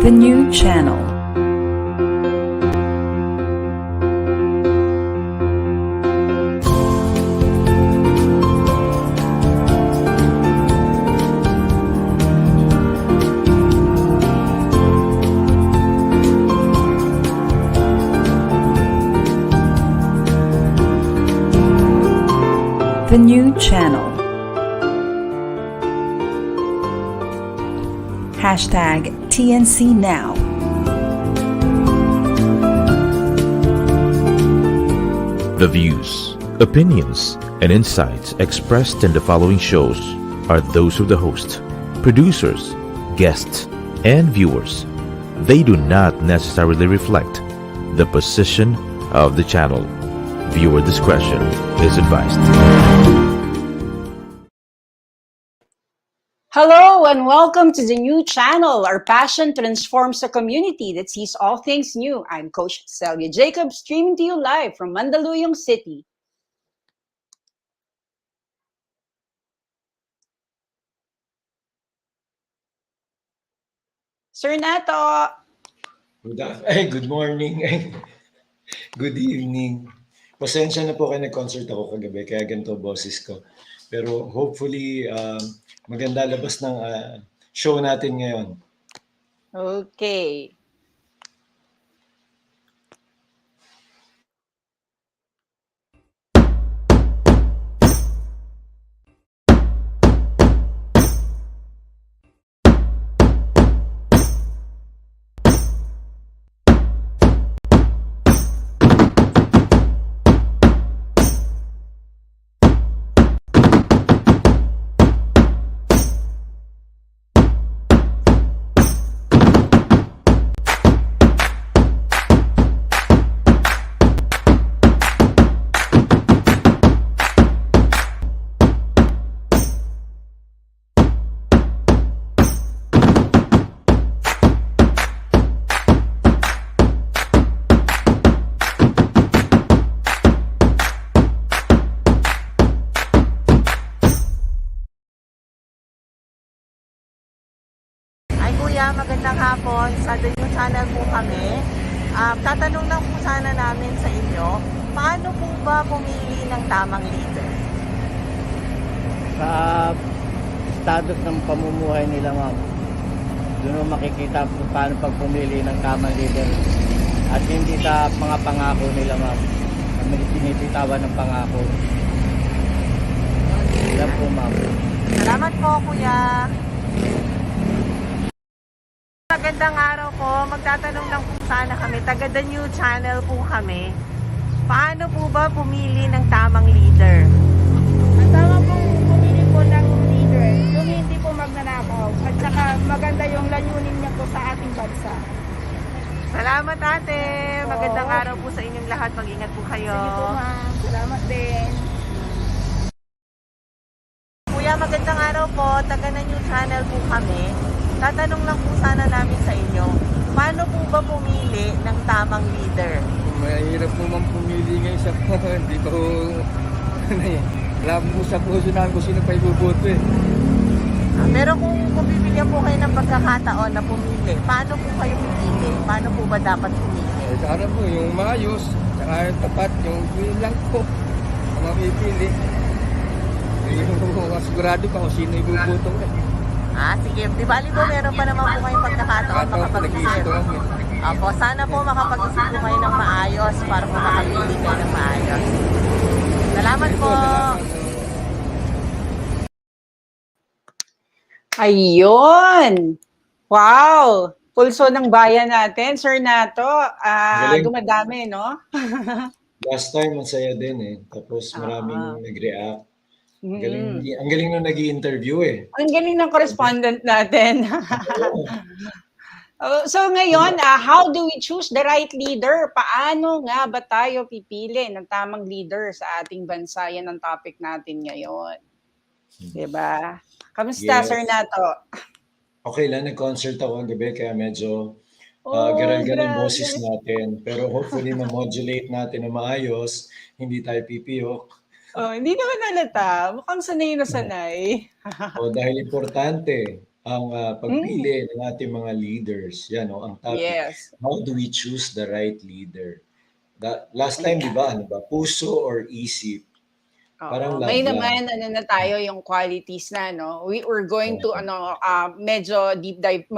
The new channel. The new channel. Hashtag TNCNow. The views, opinions, and insights expressed in the following shows are those of the host, producers, guests, and viewers. They do not necessarily reflect the position of the channel. Viewer discretion is advised. Hello and welcome to the new channel. Our passion transforms a community that sees all things new. I'm Coach Celia Jacob, streaming to you live from Mandaluyong City. Sir Nato. Good morning. Good evening. Pasensya na po kayo, nag-concert ako kagabi, kaya ganito boses ko. Pero hopefully, maganda labas ng show natin ngayon. Okay. Magandang hapon. Sa The New Channel po kami. Tatanong lang po sana namin sa inyo, paano po ba pumili ng tamang leader? Sa status ng pamumuhay nila, ma'am, doon mo makikita kung paano pagpumili ng tamang leader. At hindi sa mga pangako nila, ma'am. Kami pinipitawan ng pangako. Yan po, ma'am. Salamat po, kuya. Magandang araw po. Magtatanong lang po sana kami. Taga The New Channel po kami. Paano po ba pumili ng tamang leader? Ang tama pong pumili po ng leader, yung hindi po magnanakaw. At saka maganda yung layunin niya po sa ating bansa. Salamat, ate. Magandang araw po sa inyong lahat. Mag-ingat po kayo. Sige po, ma'am. Salamat din. Kuya, magandang araw po. Taga The New Channel po kami. Tatanong lang po sana namin sa inyo, paano po ba pumili ng tamang leader? Mahirap po ma'am pumili ngayon sa hindi ko alam po sa puso namin kung sino pa ibuboto eh. Pero kung bibigyan po kayo ng pagkakataon na pumili, paano po kayo pumili? Paano po ba dapat pumili? Sana po yung maayos, saka yung tapat, yung yun lang po ang mapipili. Yung sigurado pa kung sino ibuboto ko. Sige. Di bali po, meron pa naman po kayong pagkakataon makapag-isip. Opo, sana po makapag-isip po kayo ng maayos para po makapili kayo ng maayos. Salamat po. Ayun. Wow. Pulso ng bayan natin, Sir Nato. Dumadami, no? Last time, masaya din eh. Tapos maraming nag-react. Ang galing nung nag-i-interview eh. Ang galing ng correspondent natin. So ngayon, how do we choose the right leader? Paano nga ba tayo pipili ng tamang leader sa ating bansa? Yan ang topic natin ngayon. Diba? Kamusta, Sir Nato? Okay lang, nag-concert ako ang gabi kaya medyo garal-garal boses natin. Pero hopefully ma-modulate natin na maayos. Hindi tayo pipiyok. Hindi naman halata. Mukhang sanay na sanay. Dahil importante. ang pagpili ng ating mga leaders. Yan, no, ang topic. Yes. How do we choose the right leader? Last time, di ba, ano ba? Puso or isip? Parang Oo. May love lang. naman ano na tayo yung qualities na no. We're going to medyo deep dive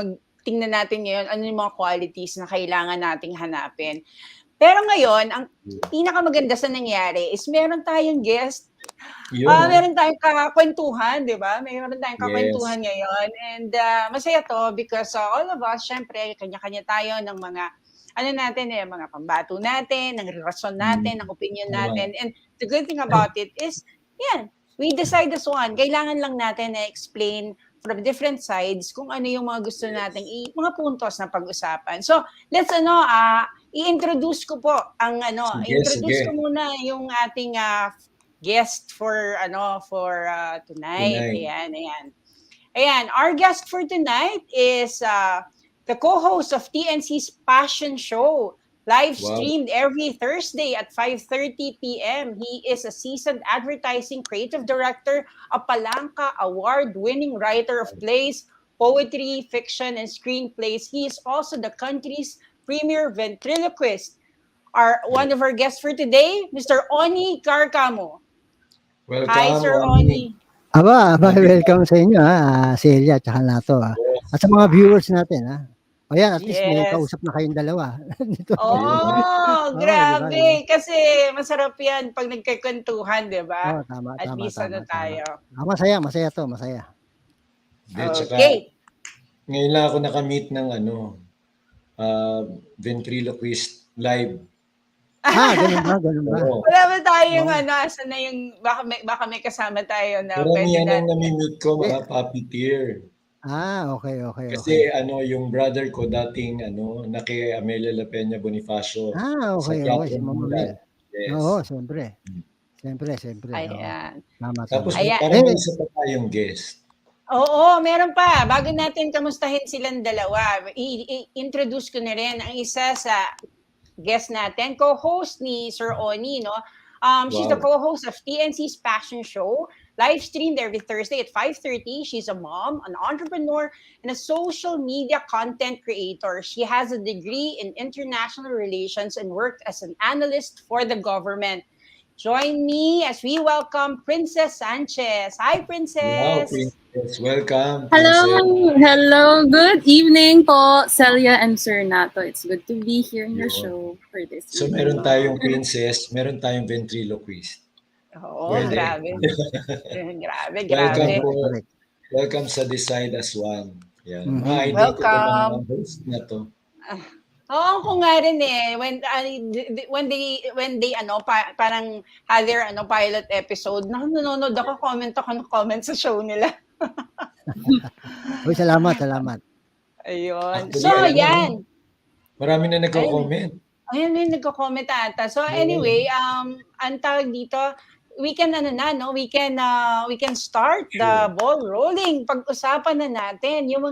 tingnan natin ngayon ano yung mga qualities na kailangan nating hanapin. Pero ngayon, ang pinakamaganda sa nangyari is meron tayong guest. Yun, no? Meron tayong kakwentuhan, di ba? Meron tayong Yes. kakwentuhan ngayon. And masaya to because all of us, syempre, kanya-kanya tayo ng mga ano natin mga pambato natin, ng rason natin, ng opinion natin. And the good thing about it is, yan, we decide as one. Kailangan lang natin na explain from different sides kung ano yung mga gusto nating mga puntos na pag-usapan. So, let's i-introduce ko po ang introduce ko muna yung ating guest for tonight. Ayan, our guest for tonight is the co-host of TNC's Passion Show, live streamed every Thursday at 5:30 p.m. He is a seasoned advertising creative director, a Palanca award-winning writer of plays, poetry, fiction, and screenplays. He is also the country's premier ventriloquist. One of our guests for today, Mr. Oni Carcamo. Welcome, Hi, Sir Oni. Aba, welcome sa inyo Celia at Nato At sa mga viewers natin Ayan, at least may kausap na kayong dalawa. Grabe. Kasi masarap yan pag nagkikwentuhan, di ba? Tama. At least tayo. Masaya to, masaya. Okay. Ngayon lang ako nakamit ng ventriloquist live. Ganun ba? Wala ba tayong asan na yung, baka may kasama tayo na Karamihan ang nami-meet ko, mga puppeteer. Okay. Kasi yung brother ko dating naki Amelia La Peña Bonifacio. Okay. Si Mama Mel. Yes. Oo, siyempre. Ayan. Tapos parang may isa pa tayong guest. Oo, meron pa. Bago natin kamustahin silang dalawa, i-introduce ko na rin ang isa sa guest natin, co-host ni Sir Oni, no? She's the co-host of TNC's Passion Show, live streamed every Thursday at 5:30. She's a mom, an entrepreneur, and a social media content creator. She has a degree in international relations and worked as an analyst for the government. Join me as we welcome Princess Sanchez. Hi, Princess. Wow, Princess. Welcome. Hello. Good evening po, Celia and Sir Nato. It's good to be here in your show for this. So meron tayong princess, meron tayong ventriloquist. Grabe. Welcome po. Welcome sa Decide as One. Yan. Welcome. Mga host na to. Ako nga rin when they parang had their pilot episode, nanonood ako, comment sa show nila. Uy, salamat. Ayun. Actually, So, yan. Marami na nagko-comment. Ayun, may nagko-comment ata. So, anyway, ang tawag dito, we can start the ball rolling. Pag-usapan na natin yung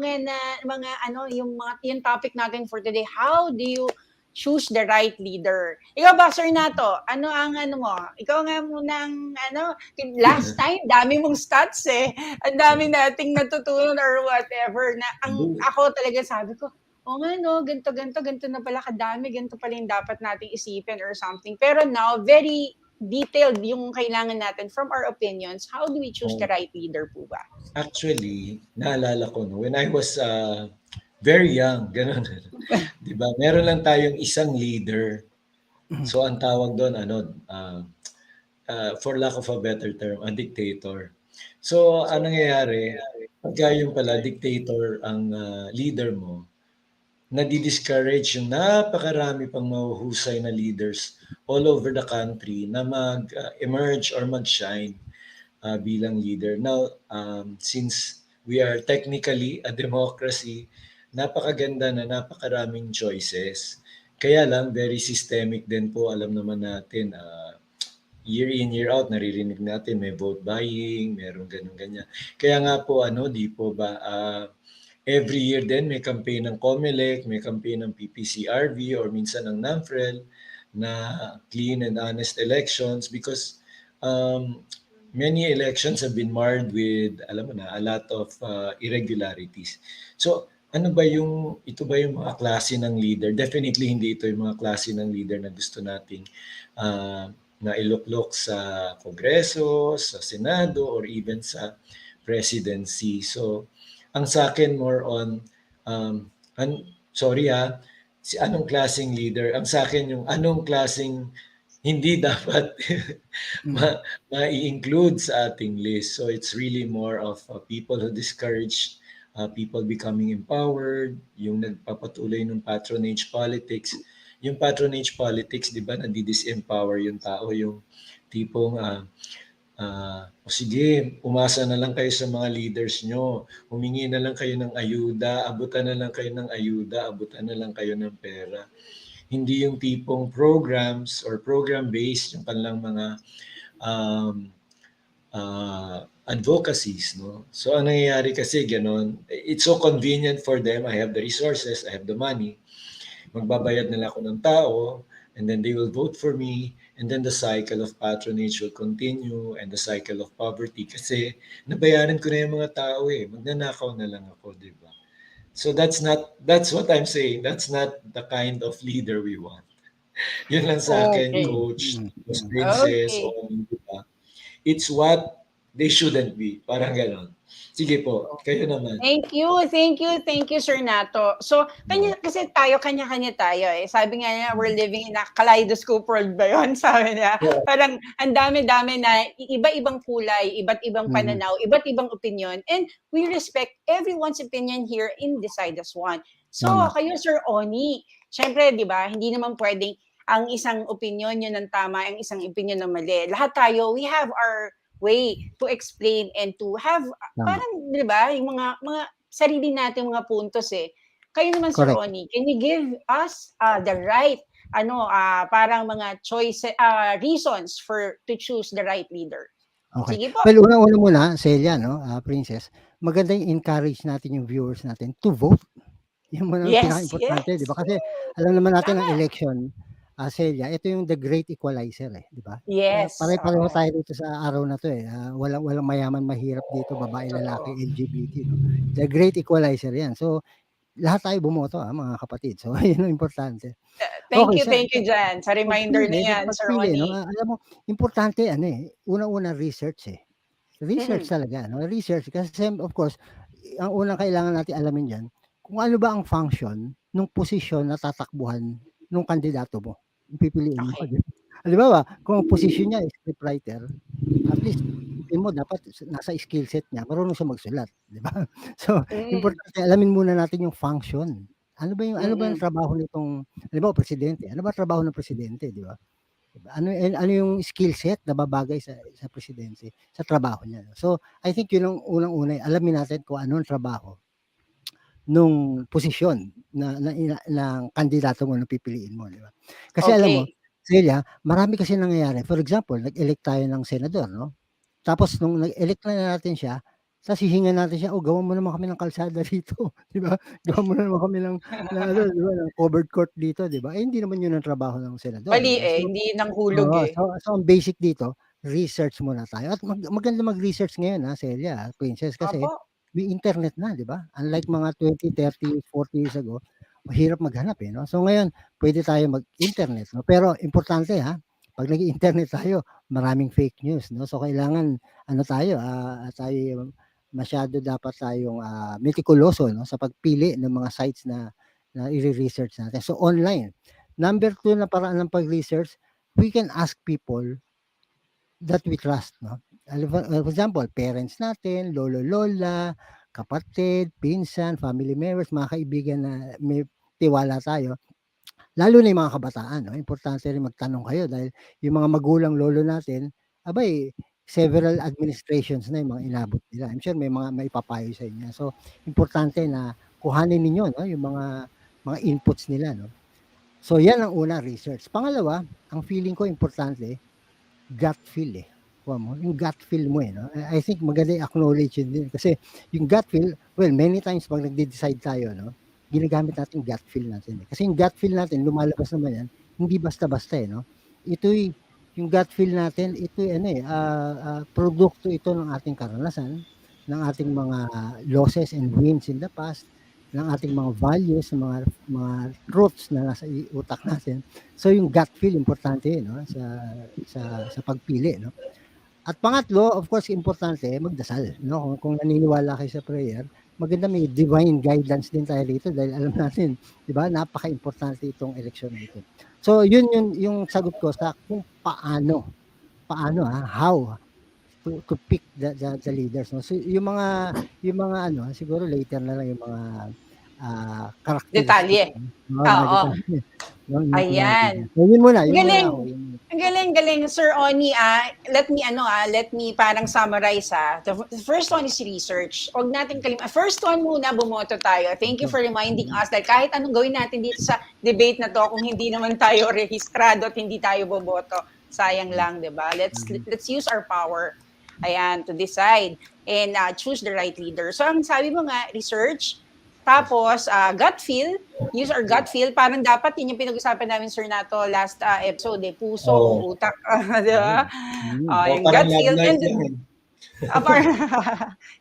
yung topic natin for today. How do you choose the right leader? Ikaw ba, Sir Nato? Ano ang mo? Ikaw nga munang last time dami mong stats Ang dami nating natutunan or whatever na ako talaga sabi ko, ganito na pala kadami, ganito pala yung dapat nating isipin or something. Pero now, very detailed yung kailangan natin from our opinions. How do we choose the right leader po ba? Actually, naalala ko when I was very young, ganun. 'Di ba? Meron lang tayong isang leader. So ang tawag doon for lack of a better term, a dictator. So anong nangyayari? Pagka yung pala dictator ang leader mo, nadi-discourage yung napakarami pang mahuhusay na leaders all over the country na mag-emerge or mag-shine bilang leader. Now, since we are technically a democracy, napakaganda na napakaraming choices. Kaya lang, very systemic din po. Alam naman natin, year in, year out, naririnig natin may vote buying, merong ganyan. Kaya nga po, di po ba, every year din may campaign ng COMELEC, may campaign ng PPCRV or minsan ng NAMFREL na clean and honest elections because many elections have been marred with, alam mo na, a lot of irregularities. So, ito ba yung mga klase ng leader? Definitely hindi ito yung mga klase ng leader na gusto nating na iluklok sa Kongreso, sa Senado, or even sa presidency. So, ang sa akin more on, sorry si anong klaseng leader? Ang sa akin yung anong klaseng hindi dapat ma-i-include sa ating list. So it's really more of people who discourage people becoming empowered, yung nagpapatuloy ng patronage politics. Yung patronage politics, di ba, nadi-disempower yung tao, yung tipong o sige, umasa na lang kayo sa mga leaders nyo. Humingi na lang kayo ng ayuda, abutan na lang kayo ng ayuda, abutan na lang kayo ng pera. Hindi yung tipong programs or program-based yung kanilang mga advocacies. No? So, ang nangyayari kasi ganon, it's so convenient for them. I have the resources, I have the money. Magbabayad nila ako ng tao, and then they will vote for me, and then the cycle of patronage will continue, and the cycle of poverty. Kasi nabayaran ko na yung mga tao magnanakaw na lang ako, di ba? So that's what I'm saying. That's not the kind of leader we want. Yun lang sa akin, Okay. Coach, Princess, Okay. di ba? It's what they shouldn't be. Parang ganon. Sige po, kayo naman. Thank you, Sir Nato. So, kasi kanya-kanya tayo eh. Sabi nga niya, we're living in a kaleidoscope world ba yun? Sabi niya, parang ang dami-dami na iba-ibang kulay, iba't ibang pananaw, iba't ibang opinion, and we respect everyone's opinion here in Decide as One. So, kayo, Sir Oni, syempre, di ba, hindi naman pwedeng ang isang opinion yun ang tama, ang isang opinion na mali. Lahat tayo, we have our way to explain and to have parang 'di ba yung mga sarili nating mga puntos eh. Kayo naman Sir Oni, can you give us the right parang mga choice reasons for to choose the right leader? Okay. Sige po. Well, una muna, Celia, no, Princess, maganda yung encourage natin yung viewers natin to vote. Yun muna ang pinaka-importante, di ba? Kasi alam naman natin ang election, Celia, ito yung the great equalizer di ba? Yes. Pare-pareho tayo dito sa araw na to walang mayaman, mahirap dito, babae, lalaki, LGBT, no? The great equalizer yan. So, lahat tayo bumoto, mga kapatid. So, yun ang importante. Thank you dyan sa reminder na yan, Sir Oni. No? Alam mo, importante, una-una research Research talaga, no? Research kasi of course, ang unang kailangan natin alamin diyan, kung ano ba ang function ng posisyon na tatakbuhan ng kandidato mo. Pipiliin mo, di ba? Kung ang posisyon niya is scriptwriter, at least mo dapat nasa skill set niya, marunong siya magsulat, di ba? So, importante alamin muna natin yung function. Ano ba yung trabaho nitong, halimbawa, presidente? Ano ba trabaho ng presidente, di ba? Ano yung skill set na babagay sa presidente sa trabaho niya. So, I think yun ang unang-una, alamin natin kung ano ang trabaho nung posisyon ng kandidato mo na pipiliin mo, di ba? Kasi alam mo, Celia, marami kasi nangyayari. For example, nag-elect tayo ng senador, no? Tapos nung nag-elect na natin siya, tapos hihingan natin siya, gawan mo naman kami ng kalsada dito, di ba? Gawan mo naman kami ng di ba, ng covered court dito, di ba? Hindi naman yun ang trabaho ng senador. Mali hindi nang hulog So, ang basic dito, research muna tayo. At maganda mag-research ngayon, Celia, Princess, kasi may internet na, di ba? Unlike mga 20, 30, 40 years ago, mahirap maghanap no? So ngayon, pwede tayo mag-internet, no? Pero importante pag nag-internet tayo, maraming fake news, no? So kailangan tayo masyado dapat tayong meticuloso, no, sa pagpili ng mga sites na i-research natin. So online. Number 2 na paraan ng pag-research, we can ask people that we trust, no? For example, parents natin, lolo, lola, kapatid, pinsan, family members, mga kaibigan na may tiwala tayo. Lalo na yung mga kabataan, no? Importante rin magtanong kayo dahil yung mga magulang lolo natin, several administrations na yung mga inabot nila. I'm sure may mga maipapayo sa inyo. So, importante na kuhanin ninyo, no, yung mga inputs nila, no. So, yan ang una, research. Pangalawa, ang feeling ko importante, gut feel yung gut feel mo no? I think maganda i-acknowledge yun din kasi yung gut feel, well, many times pag nagde-decide tayo, no, ginagamit natin gut feel natin kasi yung gut feel natin, lumalabas naman yan, hindi basta-basta no. Ito'y Yung gut feel natin, ito produkto ito ng ating karanasan, ng ating mga losses and wins in the past, ng ating mga values, mga truths na nasa utak natin. So yung gut feel importante, no, sa pagpili, no. At pangatlo, of course, importante magdasal, no. Kung naniniwala kayo sa prayer, maganda may divine guidance din tayo dito dahil alam natin, 'di ba, napaka-importante itong eleksyon na ito. So yun yung sagot ko sa kung paano how to pick the leaders, no. So yung mga ano siguro later na lang yung mga characteristics, Detalye. no, mga Oo. detalye ng Ayan. natin. So yun muna Galing. ako. Ang galing, Sir Oni. Let me parang summarize. The first one is research. Huwag natin kalimutan. First one muna, bumoto tayo. Thank you for reminding us that kahit anong gawin natin dito sa debate na to, kung hindi naman tayo rehistrado at hindi tayo boboto, sayang lang, di ba? Let's use our power. Ayan, to decide and choose the right leader. So, ang sabi mo nga, research, tapos gut feel, use our gut feel. Parang dapat yun yung pinag-usapan namin, Sir Nato, last episode, puso, utak, di ba? Yung gut feel.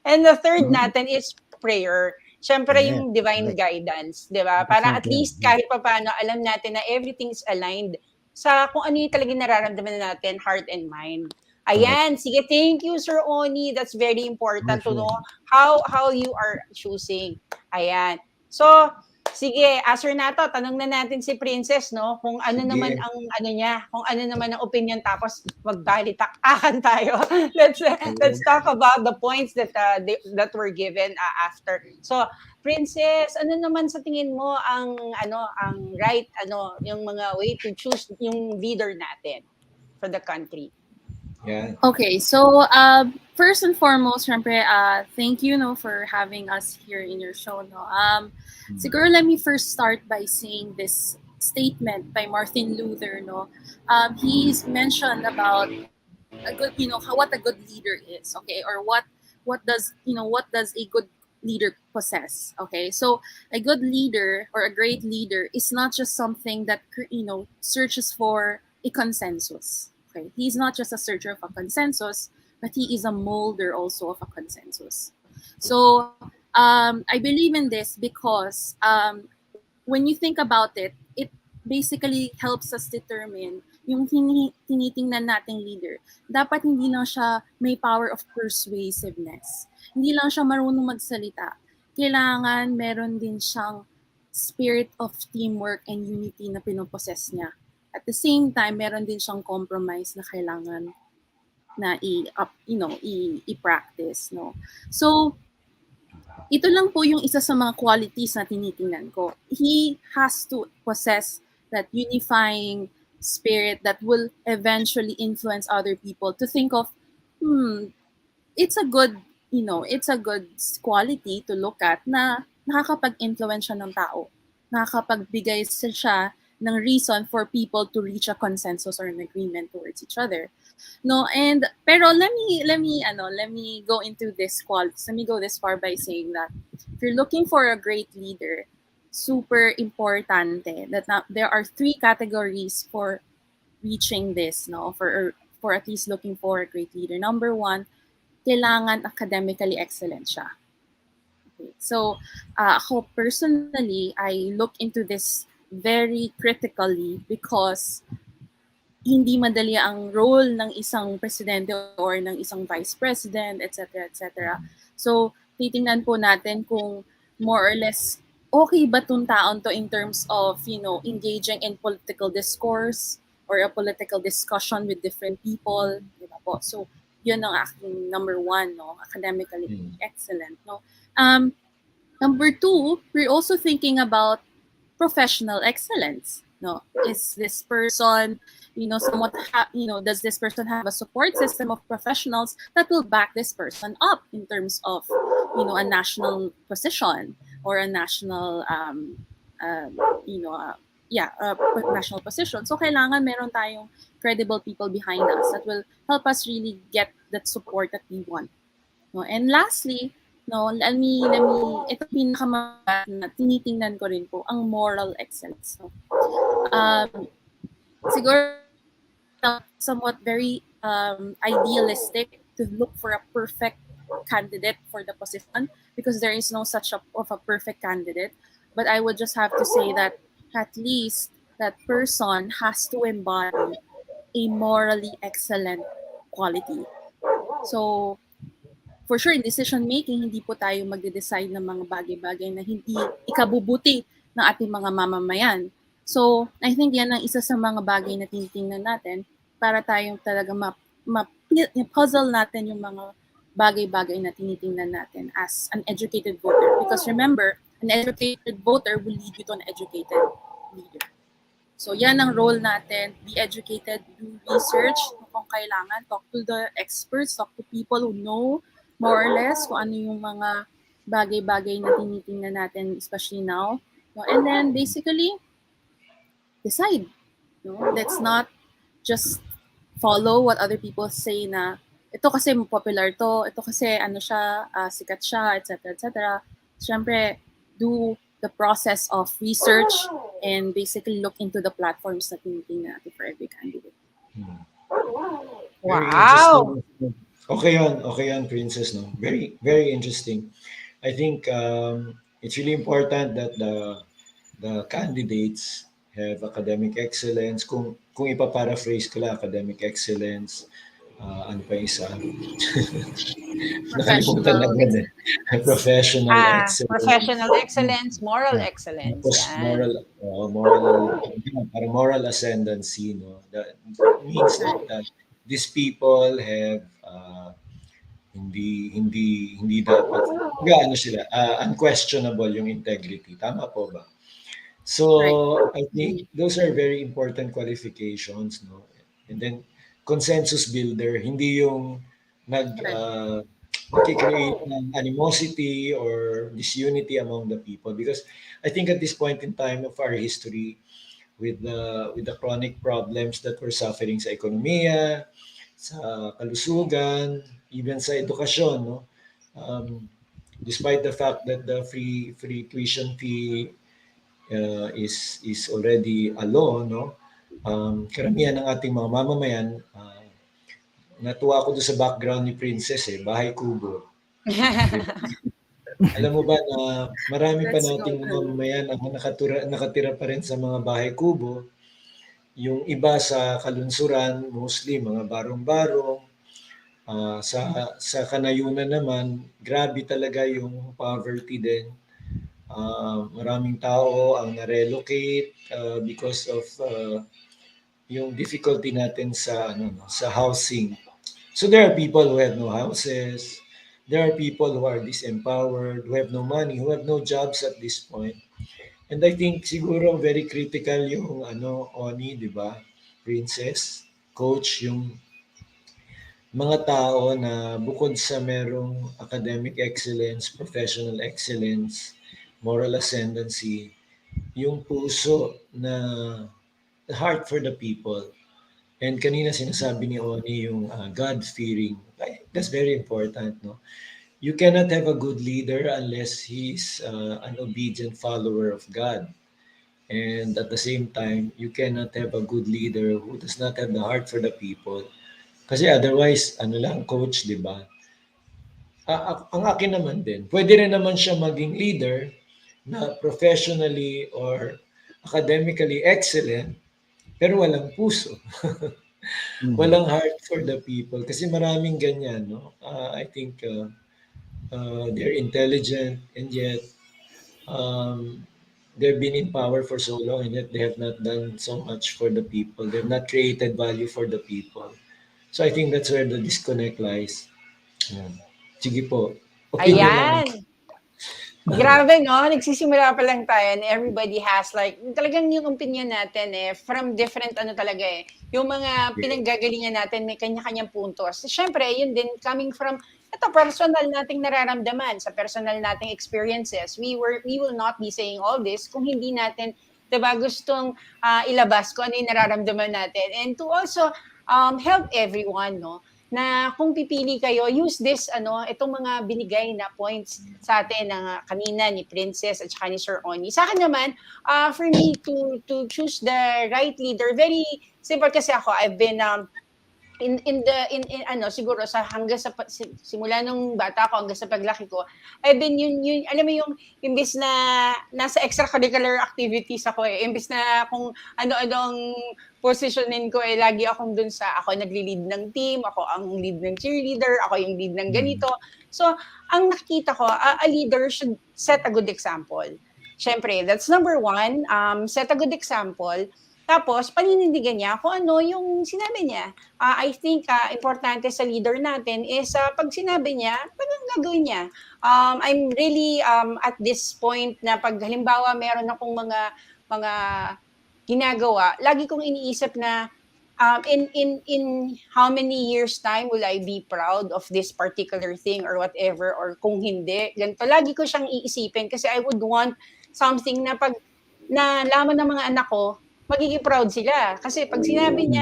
And the third natin is prayer. Siyempre, yung divine guidance, di ba? Para at least kahit pa paano, alam natin na everything is aligned sa kung ano yung talagang nararamdaman natin, heart and mind. Ayan, sige, thank you, Sir Oni. That's very important to know how you are choosing. Ayan. So, sige, Sir Nato, tanong na natin si Princess, no? Kung ano naman ang niya, kung ano naman ang opinion, tapos magbalitak-akan tayo. Let's talk about the points that were given after. So, Princess, ano naman sa tingin mo ang right yung mga way to choose yung leader natin for the country? Yeah. Okay, so first and foremost, syempre, thank you, for having us here in your show, no. Siguro let me first start by saying this statement by Martin Luther, no. He's mentioned about a good, what a good leader is, okay, or what does a good leader possess, okay. So a good leader or a great leader is not just something that searches for a consensus. Okay, he's not just a searcher of a consensus, but he is a molder also of a consensus. So I believe in this because when you think about it, it basically helps us determine yung tinitingnan nating leader. Dapat hindi lang siya may power of persuasiveness. Hindi lang siya marunong magsalita. Kailangan meron din siyang spirit of teamwork and unity na pinopossess niya. At the same time, meron din siyang compromise na kailangan na i-practice, no. So ito lang po yung isa sa mga qualities na tinitingnan ko. He has to possess that unifying spirit that will eventually influence other people to think of, it's a good quality to look at na nakakapag-influence siya ng tao. Nakakapagbigay siya ng reason for people to reach a consensus or an agreement towards each other, no. And pero let me go into this qualities. Let me go this far by saying that if you're looking for a great leader, super importante that there are 3 categories for reaching this, no, for at least looking for a great leader. Number 1, kailangan academically excellent siya. Okay. So ako personally, I look into this very critically because hindi madali ang role ng isang presidente or ng isang vice president, etc., etc. So, titingnan po natin kung more or less okay ba tong taon to in terms of, engaging in political discourse or a political discussion with different people, diba po? So, yun ang aking number 1, no, academically excellent, no. Number 2, we're also thinking about professional excellence, no. Is this person somewhat does this person have a support system of professionals that will back this person up in terms of a national position or a national national position. So kailangan meron tayong credible people behind us that will help us really get that support that we want, no. And lastly, no, ito pinakamagat na tinitingnan ko rin po ang moral excellence, no. Siguro somewhat very idealistic to look for a perfect candidate for the position, because there is no such of a perfect candidate. But I would just have to say that at least that person has to embody a morally excellent quality. So, for sure, in decision making, hindi po tayo magde-decide ng mga bagay-bagay na hindi ikabubuti ng ating mga mamamayan. So, I think yan ang isa sa mga bagay na tinitingnan natin para tayong talaga puzzle natin yung mga bagay-bagay na tinitingnan natin as an educated voter. Because remember, an educated voter will lead you to an educated leader. So, yan ang role natin. Be educated, do research kung kailangan. Talk to the experts, talk to people who know more or less kung ano yung mga bagay-bagay na tinitingnan natin, especially now. No? And then, basically, decide. No? Let's not just follow what other people say na ito kasi popular to, ito kasi ano siya, sikat siya, etc. etc. Siyempre, do the process of research and basically look into the platforms na tinitingnan natin for every candidate. Wow! Okay yun, Princess, no? Very, very interesting. I think it's really important that the candidates have academic excellence. Kung ipa-paraphrase ko lang, academic excellence, ano pa isa? Nakalimutan na agad eh. Professional excellence. Professional excellence, moral excellence. Tapos moral ascendancy, no? That means that these people have hindi dapat gaano sila unquestionable yung integrity, tama po ba? So I think those are very important qualifications, no? And then consensus builder, hindi yung create ng animosity or disunity among the people, because I think at this point in time of our history, with the chronic problems that we're suffering sa ekonomiya, sa kalusugan, even sa edukasyon, no? Despite the fact that the free tuition fee is already a law, no? Karamihan ng ating mga mamamayan, natuwa ako doon sa background ni Princess bahay kubo. Alam mo ba na marami pa nating mamamayan ang nakatira pa rin sa mga bahay kubo. Yung iba sa kalunsuran, mostly mga barong-barong. Sa kanayunan naman, grabe talaga yung poverty din. Maraming tao ang na-relocate because of yung difficulty natin sa housing. So there are people who have no houses. There are people who are disempowered, who have no money, who have no jobs at this point. And I think siguro very critical yung Oni, di ba? Princess, coach, yung mga tao na bukod sa merong academic excellence, professional excellence, moral ascendancy, yung puso na the heart for the people. And kanina sinasabi ni Oni yung God-fearing. That's very important, no? You cannot have a good leader unless he's an obedient follower of God. And at the same time, you cannot have a good leader who does not have the heart for the people. Kasi otherwise, coach, di ba? Ang akin naman din, pwede rin naman siya maging leader na professionally or academically excellent, pero walang puso. Walang heart for the people. Kasi maraming ganyan, no? I think they're intelligent and yet they've been in power for so long and yet they have not done so much for the people. They have not created value for the people. So I think that's where the disconnect lies. Sige po. Ayan. Grabe, no? Nagsisimula pa lang tayo and everybody has talagang yung opinion natin from different talaga yung mga pinanggagalingan natin may kanya-kanyang puntos. Siyempre, yun din coming from personal nating nararamdaman, sa personal nating experiences. We will not be saying all this kung hindi natin, diba, gustong ilabas kung ano yung nararamdaman natin. And to also help everyone, no? na kung pipili kayo, use this, itong mga binigay na points sa atin ng kanina ni Princess at saka ni Sir Oni. Sa akin naman, for me to choose the right leader, very simple kasi ako. I've been in siguro sa hanggang sa simula nung bata ko hanggang sa paglaki ko, I've been yun alam mo yung imbis na nasa extracurricular activities ako imbis na kung ano-anong positionin ko lagi akong dun sa ako nagli-lead ng team, ako ang lead ng cheerleader, ako yung lead ng ganito. So, ang nakikita ko, a leader should set a good example. Syempre, that's number one, set a good example. Tapos, paninindigan niya kung ano yung sinabi niya. I think importante sa leader natin is pag sinabi niya, talagang gagawin niya. I'm really at this point na pag halimbawa meron akong mga ginagawa, lagi kong iniisip na in how many years time will I be proud of this particular thing or whatever, or kung hindi, ganito. Lagi ko siyang iisipin kasi I would want something na pag nalaman ng mga anak ko, magiging proud sila. Kasi pag sinabi ni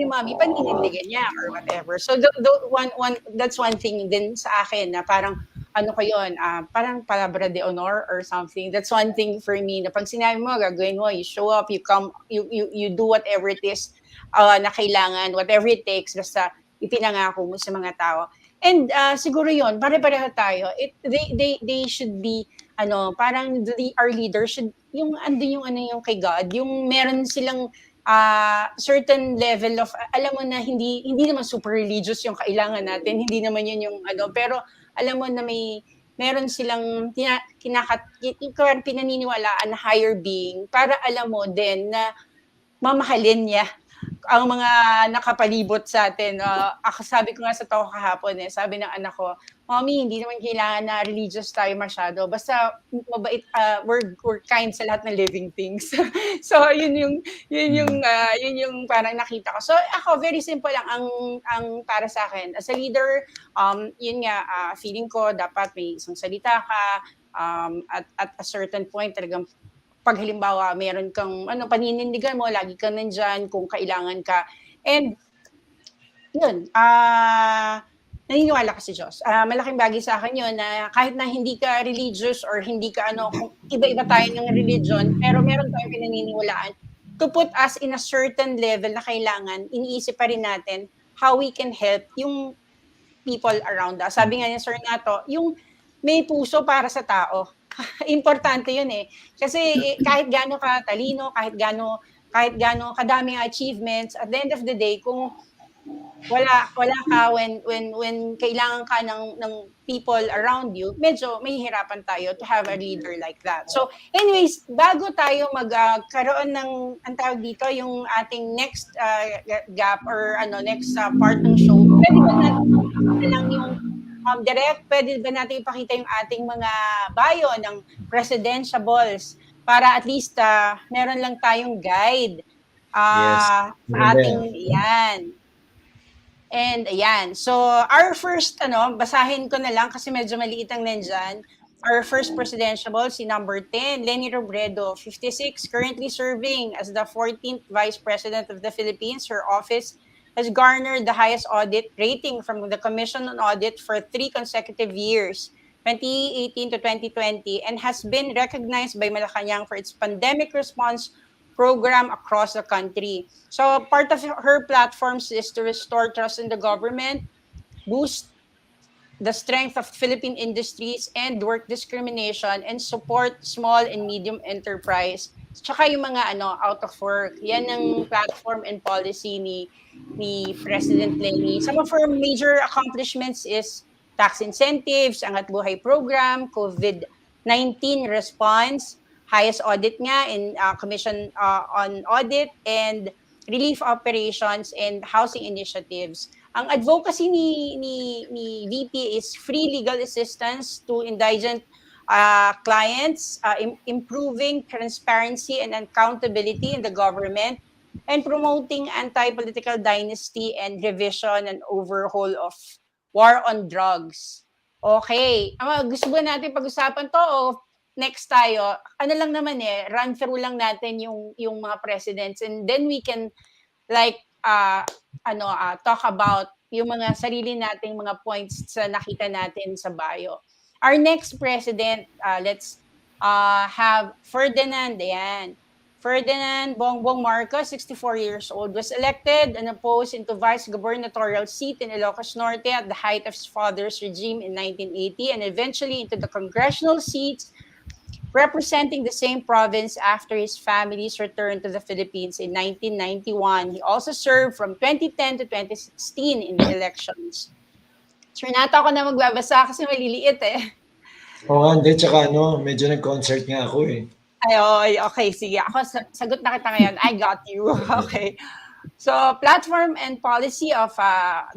mommy, paninindigan niya or whatever. So that's one thing din sa akin na parang ano ko yun, parang palabra de honor or something. That's one thing for me na pag sinabi mo, gagawin mo, you show up, you come, you do whatever it is na kailangan, whatever it takes, basta ipinangako mo sa mga tao. And siguro yun, pare-pareho tayo. They should be, parang our leader should, yung kay God, yung meron silang certain level of, alam mo na hindi naman super religious yung kailangan natin, hindi naman yun yung pero alam mo na meron silang pinaniniwalaan na higher being para alam mo din na mamahalin niya ang mga nakapalibot sa atin. Ako sabi ko nga sa tao kahapon sabi ng anak ko, Mommy, hindi naman kailangan na religious tayo masyado. Basta mabait, we're kind sa lahat ng living things. So yun yung parang nakita ko. So ako very simple lang ang para sa akin. As a leader, yun nga feeling ko dapat may isang salita ka at a certain point talagang pag halimbawa meron kang paninindigan mo, lagi kang nandyan kung kailangan ka. And yun, naniniwala ka sa Diyos. Malaking bagay sa akin yun na kahit na hindi ka religious or hindi ka kung iba-iba tayo ng religion, pero meron tayong pinaniniwalaan to put us in a certain level na kailangan, iniisip pa rin natin how we can help yung people around us. Sabi nga ni Sir Nato, yung may puso para sa tao. Importante yun Kasi kahit gaano ka talino, kahit gaano kadaming achievements, at the end of the day, kung wala ka when kailangan ka ng people around you, medyo mahihirapan tayo to have a leader like that. So anyways, bago tayo magkaroon ng ang tawag dito, yung ating next gap or next part ng show, pwede ba natin lang yung direct, pwede ba natin ipakita yung ating mga bio ng presidentiables para at least meron lang tayong guide sa ating yan. And ayan. So, our first, basahin ko na lang kasi medyo maliit ang nandyan. Our first presidentiable, si number 10, Leni Robredo, 56, currently serving as the 14th Vice President of the Philippines. Her office has garnered the highest audit rating from the Commission on Audit for 3 consecutive years, 2018 to 2020, and has been recognized by Malacanang for its pandemic response program across the country. So part of her platforms is to restore trust in the government, boost the strength of Philippine industries, and work discrimination, and support small and medium enterprise. Tsaka yung mga out of work. Yan ang platform and policy ni President Leni. Some of her major accomplishments is tax incentives, Angat Buhay program, COVID-19 response, highest audit nga in Commission on Audit, and relief operations and housing initiatives. Ang advocacy ni VP is free legal assistance to indigent clients, improving transparency and accountability in the government, and promoting anti-political dynasty and revision and overhaul of war on drugs. Okay. Gusto ba natin pag-usapan to o next tayo? Ano lang naman run through lang natin yung mga presidents, and then we can talk about yung mga sarili nating mga points sa nakita natin sa bio. Our next president, let's have Ferdinand. Ayan. Ferdinand Bongbong Marcos, 64 years old, was elected and opposed into vice gubernatorial seat in Ilocos Norte at the height of his father's regime in 1980 and eventually into the congressional seats representing the same province after his family's return to the Philippines in 1991. He also served from 2010 to 2016 in the elections. Sure, nata ako na magbabasa kasi maliliit eh. Oo nga, hindi. Tsaka medyo nag-concert nga ako eh. Ay, okay, sige. Ako, sagot na kita ngayon. I got you. Okay. So, platform and policy of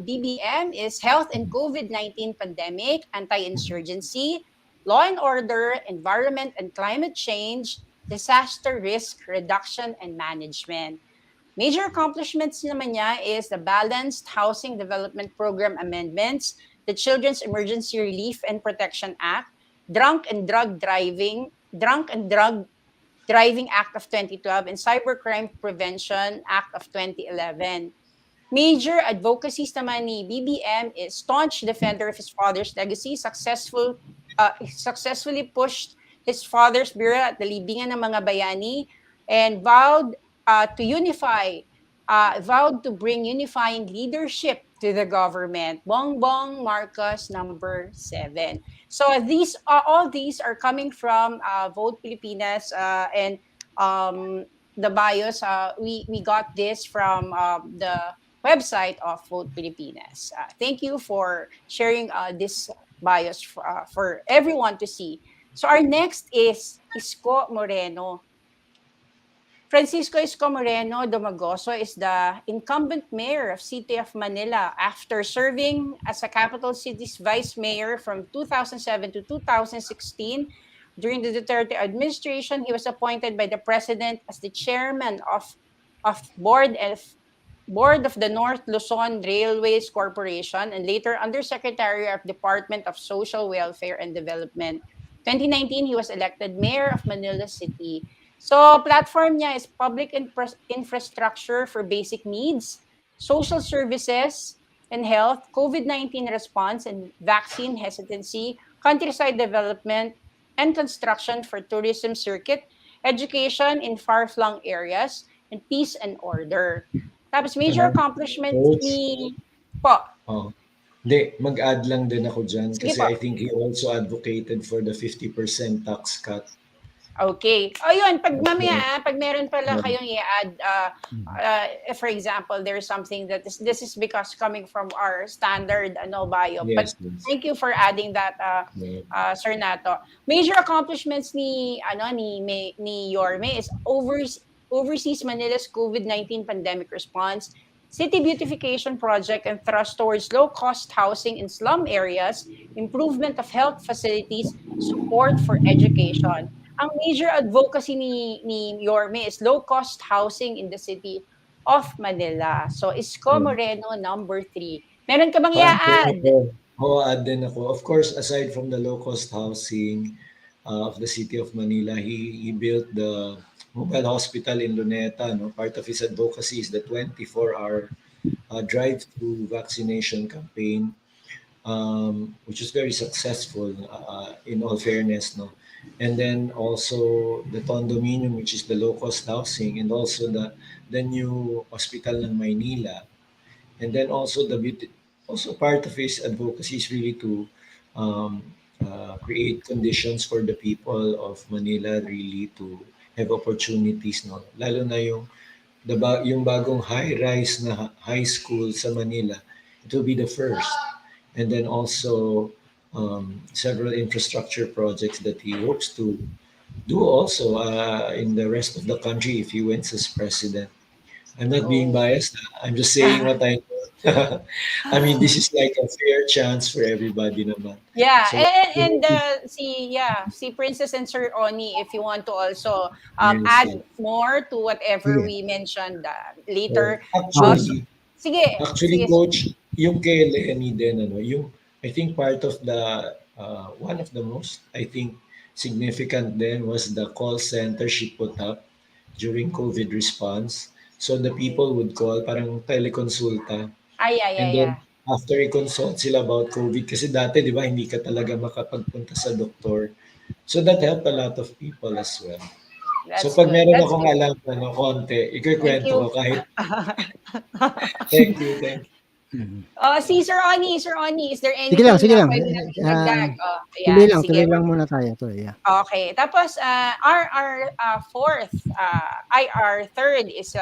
BBM is health and COVID-19 pandemic, anti-insurgency, law and order, environment and climate change, disaster risk reduction and management. Major accomplishments naman niya is the Balanced Housing Development Program amendments, the Children's Emergency Relief and Protection Act, Drunk and Drug Driving Act of 2012 and Cybercrime Prevention Act of 2011. Major advocacies naman ni BBM is staunch defender of his father's legacy, successfully pushed his father's bureau at the libingan ng mga bayani, and vowed to bring unifying leadership to the government. Bongbong Marcos, number 7. So all these are coming from Vote Pilipinas and the bios. We got this from the website of Vote Pilipinas. Thank you for sharing this bios for everyone to see. So our next is Isko Moreno. Francisco Isko Moreno Domagoso is the incumbent mayor of City of Manila after serving as a capital city's vice mayor from 2007 to 2016. During the Duterte administration, he was appointed by the president as the chairman of board of the North Luzon Railways Corporation and later Undersecretary of Department of Social Welfare and Development. 2019, he was elected mayor of Manila City. So, platform niya is public infrastructure for basic needs, social services and health, COVID-19 response and vaccine hesitancy, countryside development and construction for tourism circuit, education in far-flung areas, and peace and order. Tapos major accomplishments ni po. Hindi, mag-add lang din ako dyan Sige kasi po. I think he also advocated for the 50% tax cut. Okay. O yun, pag mamaya, pag meron pala kayong i-add, for example, there's something that this is because coming from our standard bio. Yes, But thank you for adding that, Sir Nato. Major accomplishments ni Yorme is overseas Manila's COVID-19 pandemic response, city beautification project and thrust towards low-cost housing in slum areas, improvement of health facilities, support for education. Ang major advocacy ni Yorme is low-cost housing in the city of Manila. So, Isko Moreno, number 3. Meron ka bang i-add? Oo, add din ako. Of course, aside from the low-cost housing of the city of Manila, he built the mobile hospital in Luneta. Part of his advocacy is the 24-hour drive-through vaccination campaign, which is very successful in all fairness. And then also the condominium, which is the low-cost housing, and also the new hospital ng Maynila. And then also also part of his advocacy is really to create conditions for the people of Manila really to have opportunities, lalo na yung bagong high-rise na high school sa Manila. It will be the first. And then also several infrastructure projects that he hopes to do also in the rest of the country if he wins as president. I'm not being biased. I'm just saying what I know. I mean, this is like a fair chance for everybody naman. Yeah, so, and si Princess and Sir Oni, if you want to also add more to whatever we mentioned later. Actually, Coach, yung kay Lenny din, I think part of the one of the most significant then was the call center she put up during COVID response. So the people would call parang teleconsulta. And then after i-consult sila about COVID. Kasi dati, di ba, hindi ka talaga makapagpunta sa doktor. So that helped a lot of people as well. So That's pag good. meron That's akong good. alam, konti, Thank ikikwento you. ko kahit, thank you. Sir Oni, is there Sige lang, anything sige na lang. pwede natin dagdag? Sige. Tuloy lang muna tayo. Okay. Tapos, our third is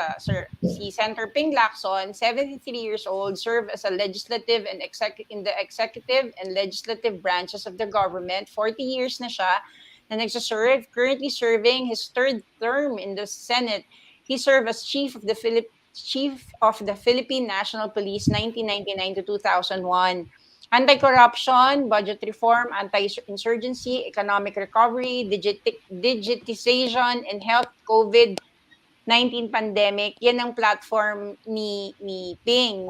si Senator Ping Lacson, 73 years old, served as a legislative and in the executive and legislative branches of the government. 40 years na siya na nagsaserve, currently serving his third term in the Senate. He served as Chief of the Philippine National Police 1999 to 2001. Anti-corruption, budget reform, anti-insurgency, economic recovery, digitization, and health COVID-19 pandemic. Yan ang platform ni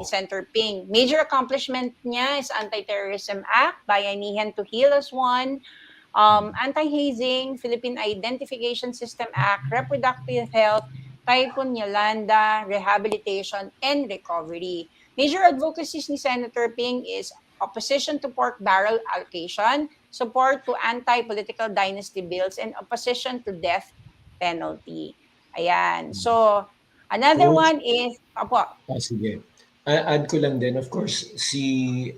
Senator Ping. Major accomplishment niya is Anti-Terrorism Act, Bayanihan to Heal as one, Anti-Hazing, Philippine Identification System Act, Reproductive Health, Typhoon Yolanda, Rehabilitation, and Recovery. Major advocacies ni Senator Ping is opposition to pork barrel allocation, support to anti-political dynasty bills, and opposition to death penalty. Ayan. So, another Coach, one is, sige. Add ko lang din, of course, si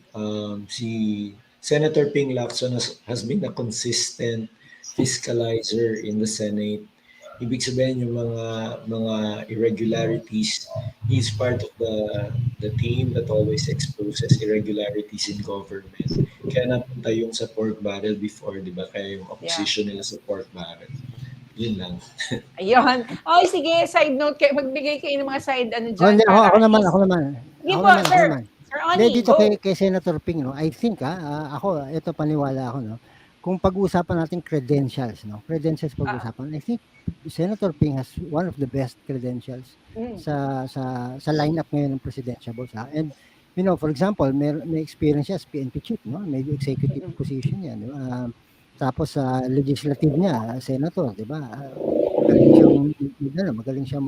Senator Ping Lacson has been a consistent fiscalizer in the Senate. Ibig sabihin yung mga irregularities, he's part of the team that always exposes irregularities in government. Kaya napunta yung sa pork barrel before, di ba? Kaya yung opposition nila sa pork barrel. Yun lang. Ayun. Sige, side note kayo. Magbigay kayo ng mga side ano dyan. Hindi, ako naman. Sige po, sir. Sir Oni, Dito go. kay Senator Ping, no, I think, ako, ito paniwala ako, no, kung pag-uusapan natin credentials, pag-uusapan, I think Senator Ping has one of the best credentials sa lineup ngayon ng presidential. And, for example, may experience siya as PNP chief, no? May executive position niya, di ba? Tapos sa legislative niya, senator, di ba? Magaling siyang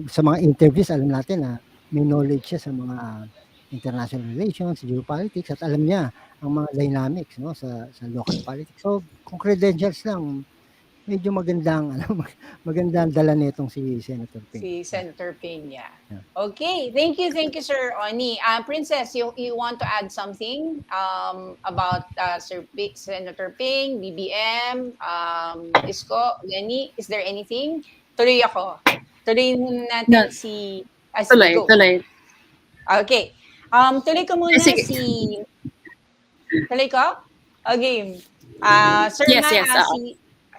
sa mga interviews, alam natin na may knowledge siya sa mga international relations, geopolitics, at alam niya ang mga dynamics, no, sa local politics. So, kung credentials lang, medyo magandang dala nitong si Senator Ping. Si Senator Ping, yeah. Okay, thank you, Sir Oni. Princess, you want to add something about Senator Ping, BBM, Isko, Lenny? Is there anything? Tuloy ako. Tuloy natin si... Tuloy. Okay. Tuloy ko muna Tuloy ko? Okay.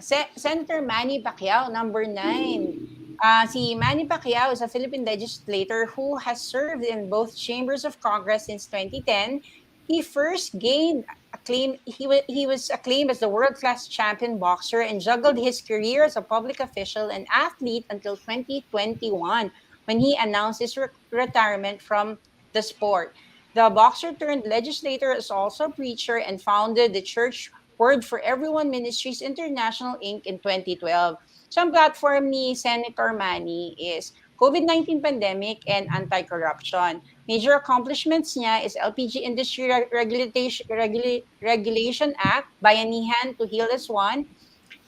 Sir, Senator Manny Pacquiao, number 9. Si Manny Pacquiao is a Philippine legislator who has served in both chambers of Congress since 2010. He first gained acclaim. He was acclaimed as the world-class champion boxer and juggled his career as a public official and athlete until 2021, when he announced his retirement from the sport. The boxer turned legislator is also a preacher and founded the church Word for Everyone Ministries International Inc. in 2012. So ang platform ni Senator Manny is COVID-19 pandemic and anti-corruption. Major accomplishments niya is LPG Industry Regulation Act, Bayanihan to Heal as one,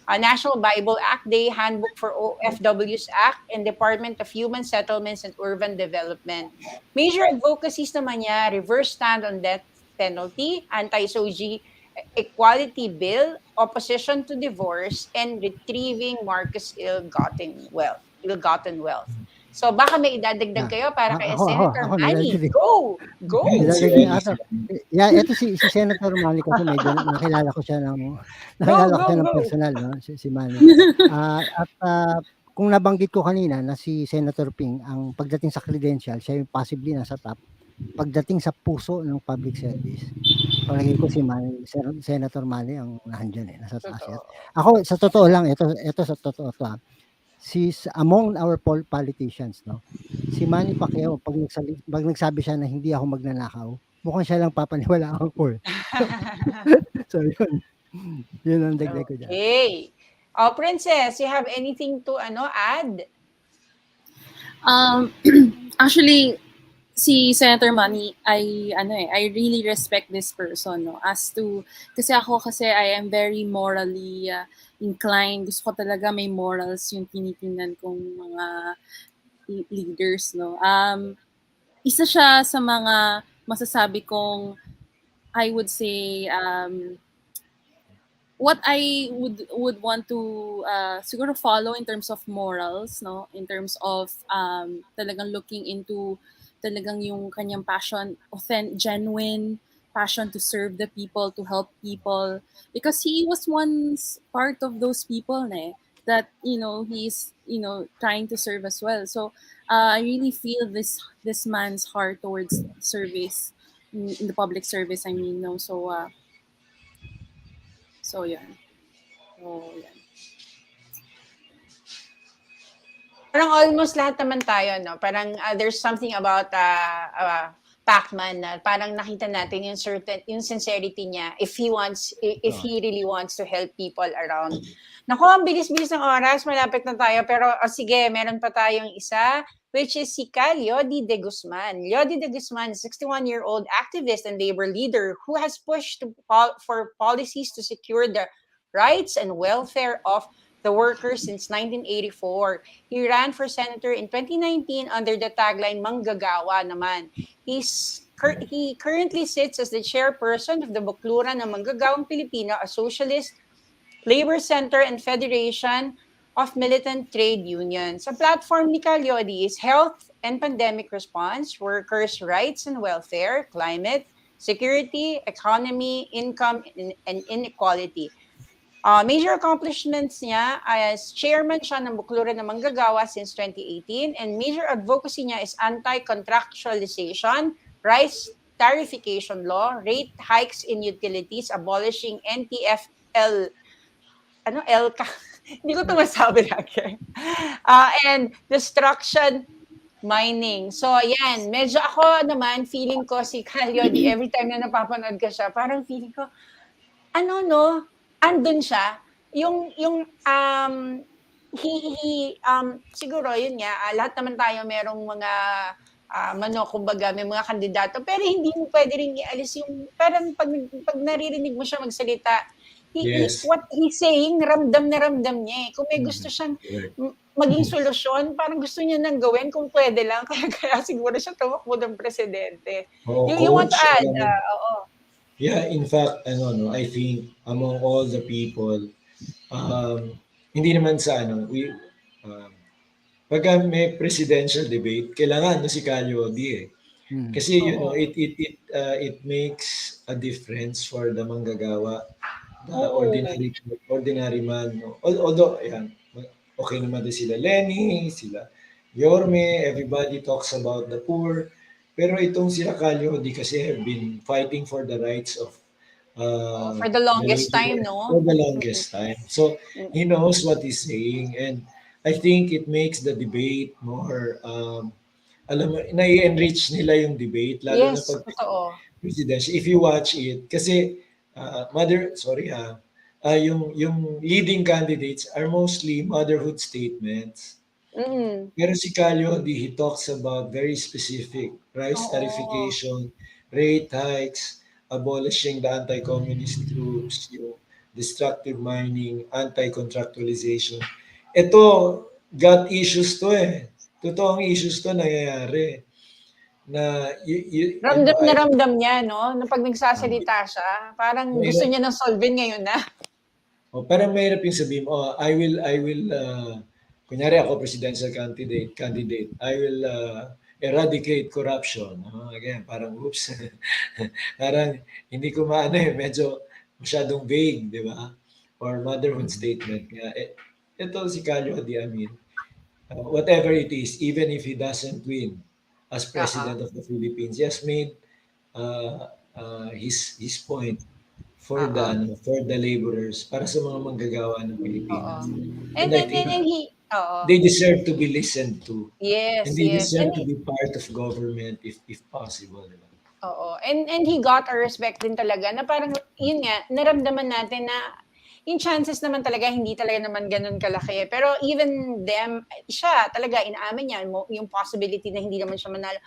National Bible Act Day, Handbook for OFWs Act, and Department of Human Settlements and Urban Development. Major advocacies naman niya, reverse stand on death penalty, anti-SOGI equality bill, opposition to divorce, and retrieving Marcos ill-gotten wealth. So baka may idadagdag kayo para kay Senator Manny. Go! Ito si Senator Manny kasi medyo nakilala ko siya ng personal, no? Si Manny. At kung nabanggit ko kanina na si Senator Ping, ang pagdating sa credential, siya yung possibly nasa top. Pagdating sa puso ng public service, palagi ko si Senator Manny ang nandiyan nasa taas. Ako, sa totoo lang, ito sa totoo to, among our politicians, no, si Manny Pacquiao, pag nagsabi siya na hindi ako magnanakaw, mukhang siya lang papaniwalaan ko. So, yun ang dagdag ko dyan. Okay. Princess, you have anything to add? Actually, si Senator Manny, I really respect this person, no, as to kasi I am very morally inclined. Gusto ko talaga may morals yung tinitingnan kong mga leaders, no. Isa siya sa mga masasabi kong I would say what I would want to siguro follow in terms of morals, no, in terms of talagang looking into talagang yung kanyang passion, genuine passion to serve the people, to help people, because he was once part of those people, that he's trying to serve as well. So I really feel this man's heart towards service in the public service. I mean, no, so yeah. So, yan. Parang almost lahat naman tayo, no? Parang there's something about Pacman na parang nakita natin yung sincerity niya if he really wants to help people around. Naku, ang bilis-bilis ng oras, malapit na tayo, pero sige, meron pa tayong isa, which is si Yodi de Guzman. Yodi de Guzman is a 61-year-old activist and labor leader who has pushed for policies to secure the rights and welfare of the workers since 1984. He ran for senator in 2019 under the tagline Manggagawa naman. He currently sits as the chairperson of the Bukluran ng Manggagawang Pilipino, a socialist labor center and federation of militant trade unions. Sa platform ni Calyodi is health and pandemic response, workers' rights and welfare, climate, security, economy, income, and inequality. Major accomplishments niya as chairman siya ng Bukluran ng Manggagawa since 2018, and major advocacy niya is anti-contractualization, rice tarification law, rate hikes in utilities, abolishing NTFL, LCA, hindi ko ito masabi lagi, and destruction mining. So, ayan, medyo ako naman, feeling ko si Calyodi, every time na napapanood ka siya, parang feeling ko, andun siya, siguro yun nga, lahat naman tayo merong mga kumbaga may mga kandidato, pero hindi mo pwede rin ialis yung, parang pag naririnig mo siya magsalita, what he's saying, ramdam na ramdam niya eh. Kung may gusto siyang maging solusyon, parang gusto niya nang gawin kung pwede lang, kaya siguro siya tumakbo ng presidente. You want to add? Yeah, in fact, I think among all the people, hindi naman sa pagka may presidential debate, kailangan si Calyodi eh. Kasi it makes a difference for the manggagawa, the ordinary man. No? Although, ayan, okay naman din sila Lenny, sila Yorme, everybody talks about the poor. Pero itong sila Calyodi kasi have been fighting for the rights of for the longest time, no? For the longest time. So, he knows what he's saying, and I think it makes the debate more, nai-enrich nila yung debate, lalo na pag presidential. If you watch it, kasi, yung leading candidates are mostly motherhood statements. Pero si Calyodi, he talks about very specific rice tarification, rate hikes, abolishing the anti-communist groups, yung destructive mining, anti-contractualization. Ito, got issues to eh. Totoong issues to nangyayari. Na, ramdam niya, no? Na pag nagsasalita siya, parang gusto niya nang solvein ngayon na. Parang mahirap yung sabihin, I will kunyari ako presidential candidate, I will eradicate corruption. Again, parang oops. Parang hindi ko medyo masyadong vague, di ba? Or motherhood statement. Ito si Calyodi, I mean, whatever it is, even if he doesn't win as president of the Philippines, he has made his point for the laborers, para sa mga manggagawa ng Pilipinas. And I think they deserve to be listened to. Yes, and they deserve to be part of government if possible. Diba? And he got a respect din talaga na parang, yun nga, naramdaman natin na yung chances naman talaga, hindi talaga naman ganun kalaki. Pero even them, siya talaga, inaamin niya yung possibility na hindi naman siya manalo.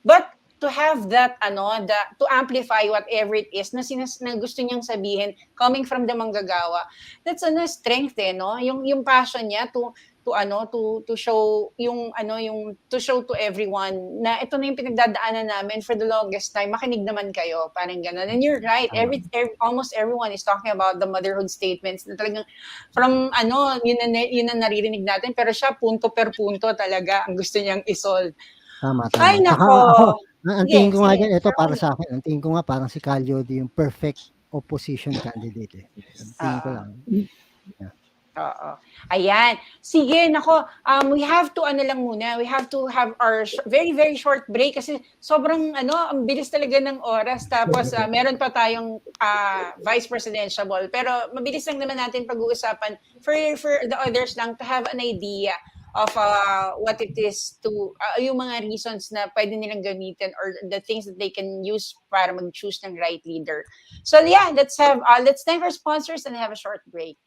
but to have that to amplify whatever it is na gusto niyang sabihin coming from the manggagawa, that's strength no, yung passion niya to show to show to everyone na ito na yung pinagdadaanan namin for the longest time, makinig naman kayo, parang ganun. And you're right, almost everyone is talking about the motherhood statements na talagang from yun na naririnig natin, pero siya punto per punto talaga ang gusto niyang isolve. Tama. Ay, Tsaka nako. ako, ang tingin ko nga Sige, dyan, ito Sir para Ronnie. sa akin, ang tingin ko nga parang si Calio yung perfect opposition candidate. Ang tingin ko lang. Oo. Ayan. Sige, nako. We have to we have to have our very, very short break kasi sobrang ang bilis talaga ng oras. Tapos meron pa tayong vice presidential ball. Pero mabilis lang naman natin pag-uusapan for the others lang to have an idea of what it is to yung mga reasons na pwede nilang gamitin or the things that they can use para mag-choose ng right leader. So yeah, let's thank our sponsors and have a short break.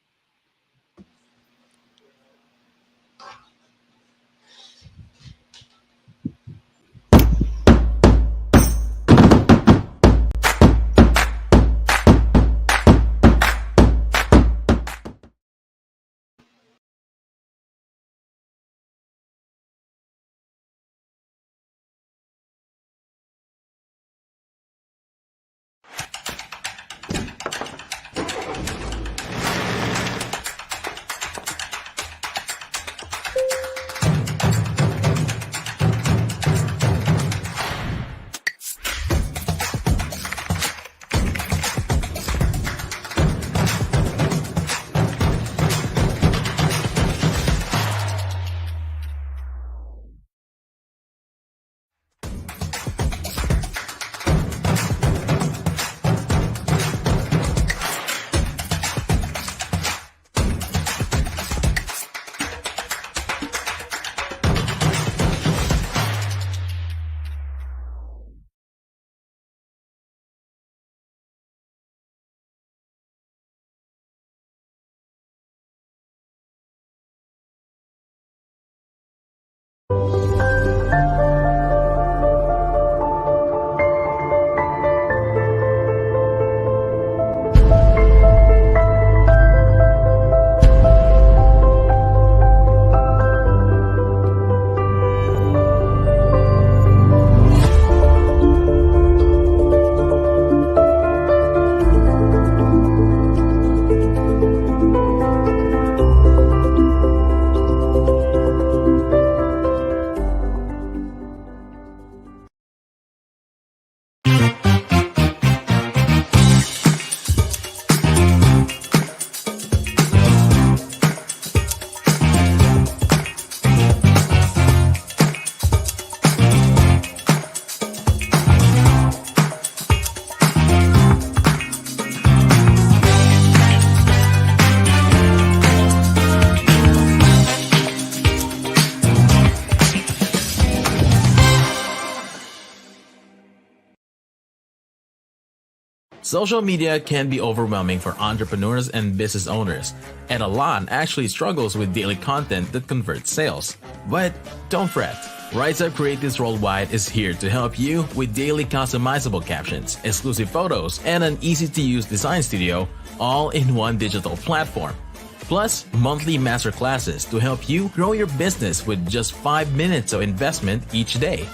Social media can be overwhelming for entrepreneurs and business owners, and a lot actually struggles with daily content that converts sales. But don't fret. Rise Up Creatives Worldwide is here to help you with daily customizable captions, exclusive photos, and an easy-to-use design studio, all in one digital platform. Plus, monthly masterclasses to help you grow your business with just 5 minutes of investment each day.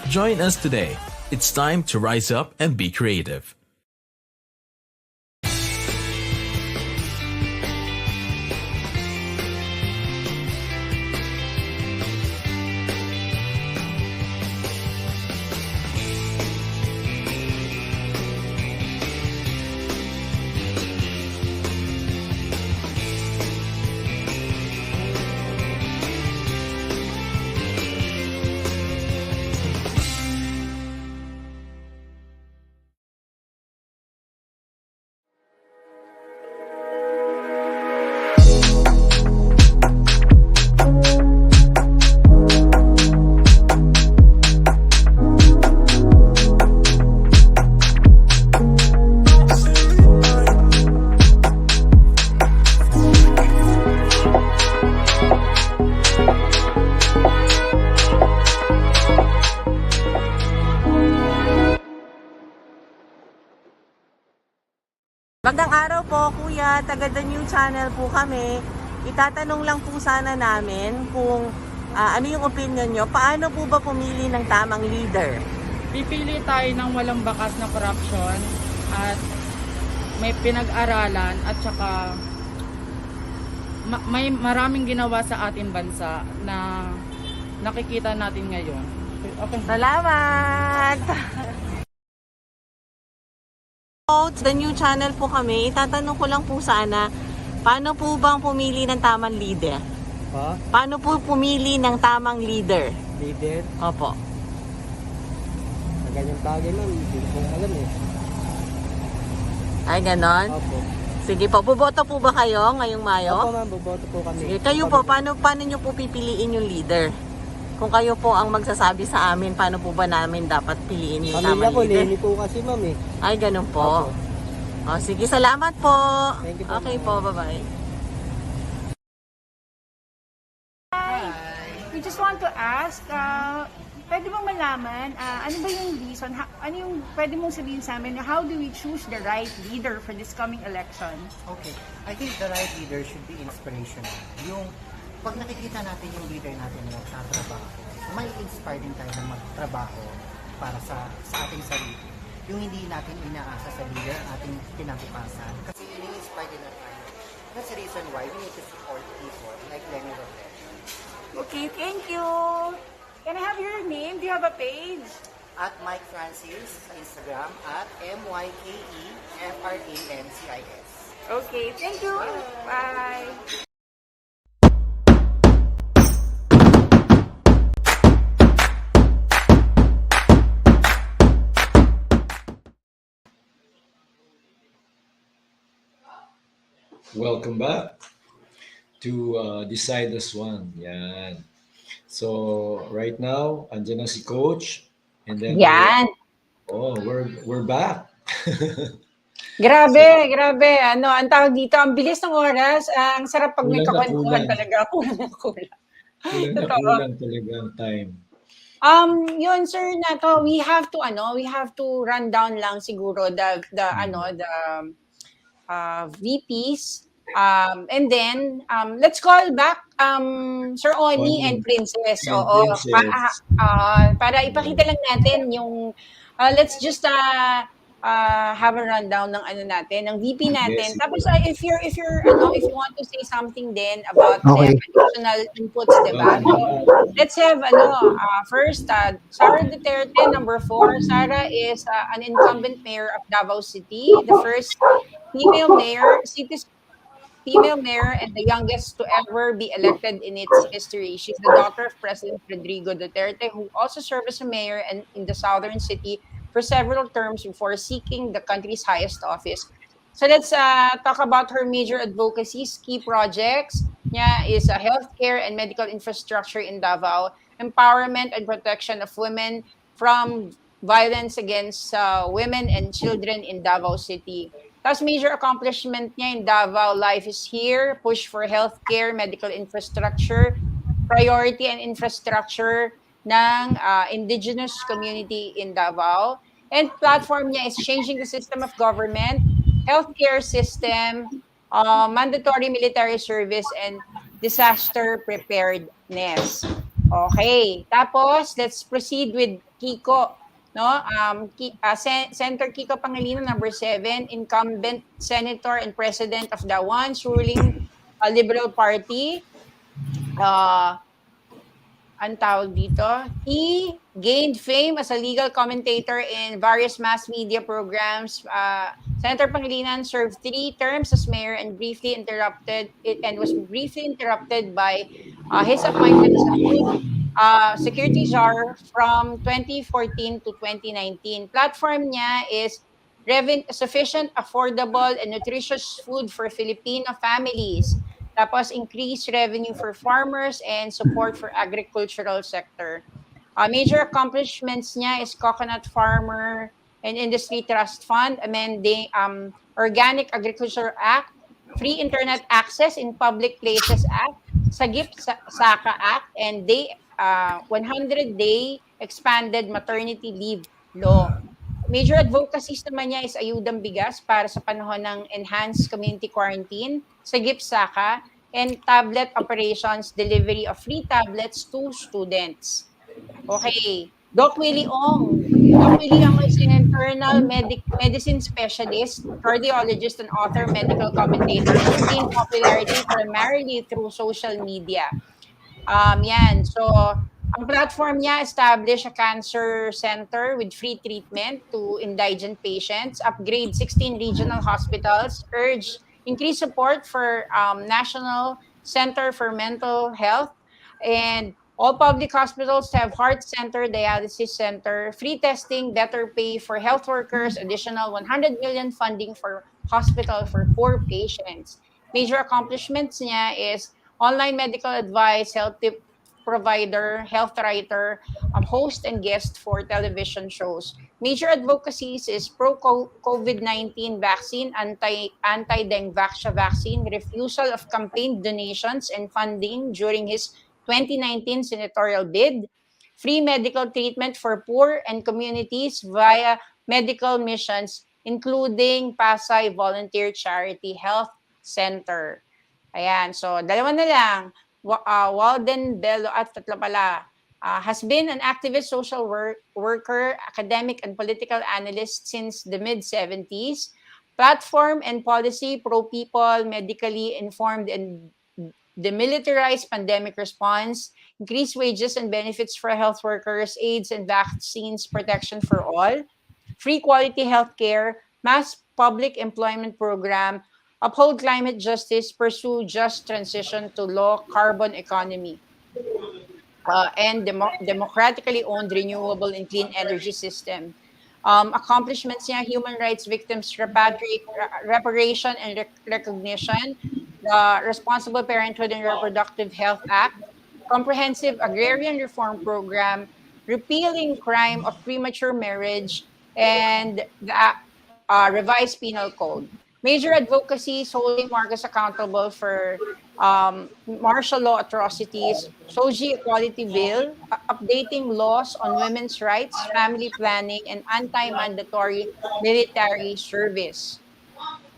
Join us today. It's time to rise up and be creative. Magandang araw po, Kuya. Taga The New Channel po kami. Itatanong lang po sana namin kung ano yung opinion nyo. Paano po ba pumili ng tamang leader? Pipili tayo ng walang bakas na corruption at may pinag-aralan at saka may maraming ginawa sa ating bansa na nakikita natin ngayon. Okay. Salamat! The New Channel po kami. Itatanong ko lang po sana, paano po bang pumili ng tamang leader? Ha? Paano po pumili ng tamang leader? Leader? Opo. Sa ganyang bagay ma'am, hindi ko alam eh. Ay, ganon? Opo. Sige po, boboto po ba kayo ngayong Mayo? Opo ma'am, boboto po kami. Sige, kayo po, paano nyo po pipiliin yung leader? Kung kayo po ang magsasabi sa amin, paano po ba namin dapat piliin yung Pamilya tamang ko, leader? Lenny po kasi ma'am eh. Ay, ganun po. Opo. O, sige, salamat po. Thank you po, Okay ma'am. po, bye-bye. We just want to ask, pwede bang malaman, ano ba yung reason, ano yung pwede mong sabihin sa amin, how do we choose the right leader for this coming election? Okay. I think the right leader should be inspirational. Yung pag nakikita natin yung leader natin na nagtatrabaho, may inspire din tayo na magtrabaho para sa ating sarili. Yung hindi natin inaasa sa leader ang ating kinabukasan. Kasi ini-inspire din na tayo. That's the reason why we need to support people like Lenny Robredo. Okay, thank you. Can I have your name? Do you have a page? At Mike Francis sa Instagram at MYKEFRANCIS. Okay, thank you. Bye. Welcome back to Decide as One. Yan. So, right now, andyan na si Coach. And then, Yan. we're back. Grabe, grabe. Ano, ang tawag dito, ang bilis ng oras. Ang sarap pag may Kulang na kakwentuhan kulang. talaga. Kulang na kulang. Kulang na Totoo. kulang talaga ang time. Yun sir, na to, we have to run down lang siguro the VPs. And then let's call back Sir Oni and Princess. And Oo. Princess. Para ipakita lang natin yung let's just have a rundown ng ano natin, ng VP natin. Yes. Tapos if you want to say something then about Okay. the additional inputs, diba? So, let's have first Sara Duterte, number 4. Sara is an incumbent mayor of Davao City, the first female mayor and the youngest to ever be elected in its history. She's the daughter of President Rodrigo Duterte, who also served as a mayor in the southern city for several terms before seeking the country's highest office. So let's talk about her major advocacies. Key projects niya is healthcare and medical infrastructure in Davao, empowerment and protection of women from violence against women and children in Davao City. Tapos major accomplishment niya in Davao, Life is Here, push for healthcare, medical infrastructure, priority and infrastructure ng indigenous community in Davao. And platform niya is changing the system of government, healthcare system, mandatory military service, and disaster preparedness. Okay. Tapos, let's proceed with Kiko. No, Senator Kiko Pangilinan, number 7, incumbent senator and president of the once ruling Liberal Party. Ang tawag dito, he gained fame as a legal commentator in various mass media programs. Senator Pangilinan served 3 terms as mayor and was briefly interrupted by his appointment as a food security czar from 2014 to 2019. Platform niya is sufficient, affordable, and nutritious food for Filipino families. Tapos increase revenue for farmers and support for agricultural sector. Major accomplishments niya is Coconut Farmer and Industry Trust Fund, amending Organic Agriculture Act, Free Internet Access in Public Places Act, Sagip Saka Act, and 100-day expanded maternity leave law. Major advocacies naman niya is ayudang bigas para sa panahon ng enhanced community quarantine sa GIPSACA and tablet operations, delivery of free tablets to students. Okay. Doc Willie Ong. Doc Willie Ong is an internal medicine specialist, cardiologist, and author, medical commentator who gained popularity primarily through social media. Yan. So, ang platform niya established a cancer center with free treatment to indigent patients, upgrade 16 regional hospitals, urge increased support for National Center for Mental Health, and all public hospitals to have heart center, dialysis center, free testing, better pay for health workers, additional 100 million funding for hospital for poor patients. Major accomplishments niya is online medical advice, health tip provider, health writer, host and guest for television shows. Major advocacies is pro COVID-19 vaccine, anti-dengue vaccine, refusal of campaign donations and funding during his 2019 senatorial bid, free medical treatment for poor and communities via medical missions, including Pasay Volunteer Charity Health Center. Ayan, so dalawa na lang. Walden Bello at tatlo pala. Has been an activist, social worker, academic, and political analyst since the mid-70s. Platform and policy pro-people, medically informed and demilitarized pandemic response, increased wages and benefits for health workers, AIDS and vaccines protection for all, free quality healthcare, mass public employment program, uphold climate justice, pursue just transition to low carbon economy, and democratically owned renewable and clean energy system. Accomplishments niya, human rights victims reparation and recognition, the Responsible Parenthood and Reproductive Health Act, comprehensive agrarian reform program, repealing crime of premature marriage, and the revised penal code. Major advocacies holding Marcos accountable for martial law atrocities, SOGI Equality Bill, updating laws on women's rights, family planning, and anti-mandatory military service.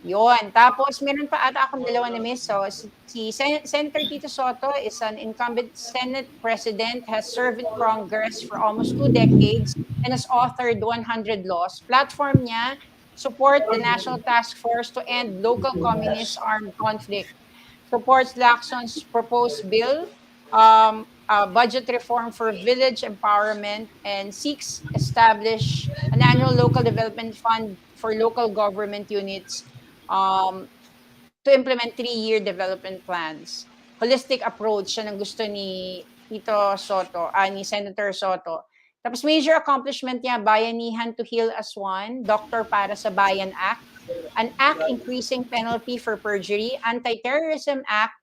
Yun. Tapos, meron pa ata akong dalawa na miss. So, si Senator Tito Soto is an incumbent Senate President, has served in Congress for almost 2 decades, and has authored 100 laws. Platform niya, support the National Task Force to End Local Communist Armed Conflict. Supports Lacson's proposed bill, budget reform for village empowerment, and seeks establish an annual local development fund for local government units, um, to implement 3-year development plans. Holistic approach, siya ang gusto ni Tito Soto, ni Senator Soto. Tapos major accomplishment niya, Bayanihan to Heal as One, Doctor para sa Bayan Act, an act increasing penalty for perjury, Anti-Terrorism Act,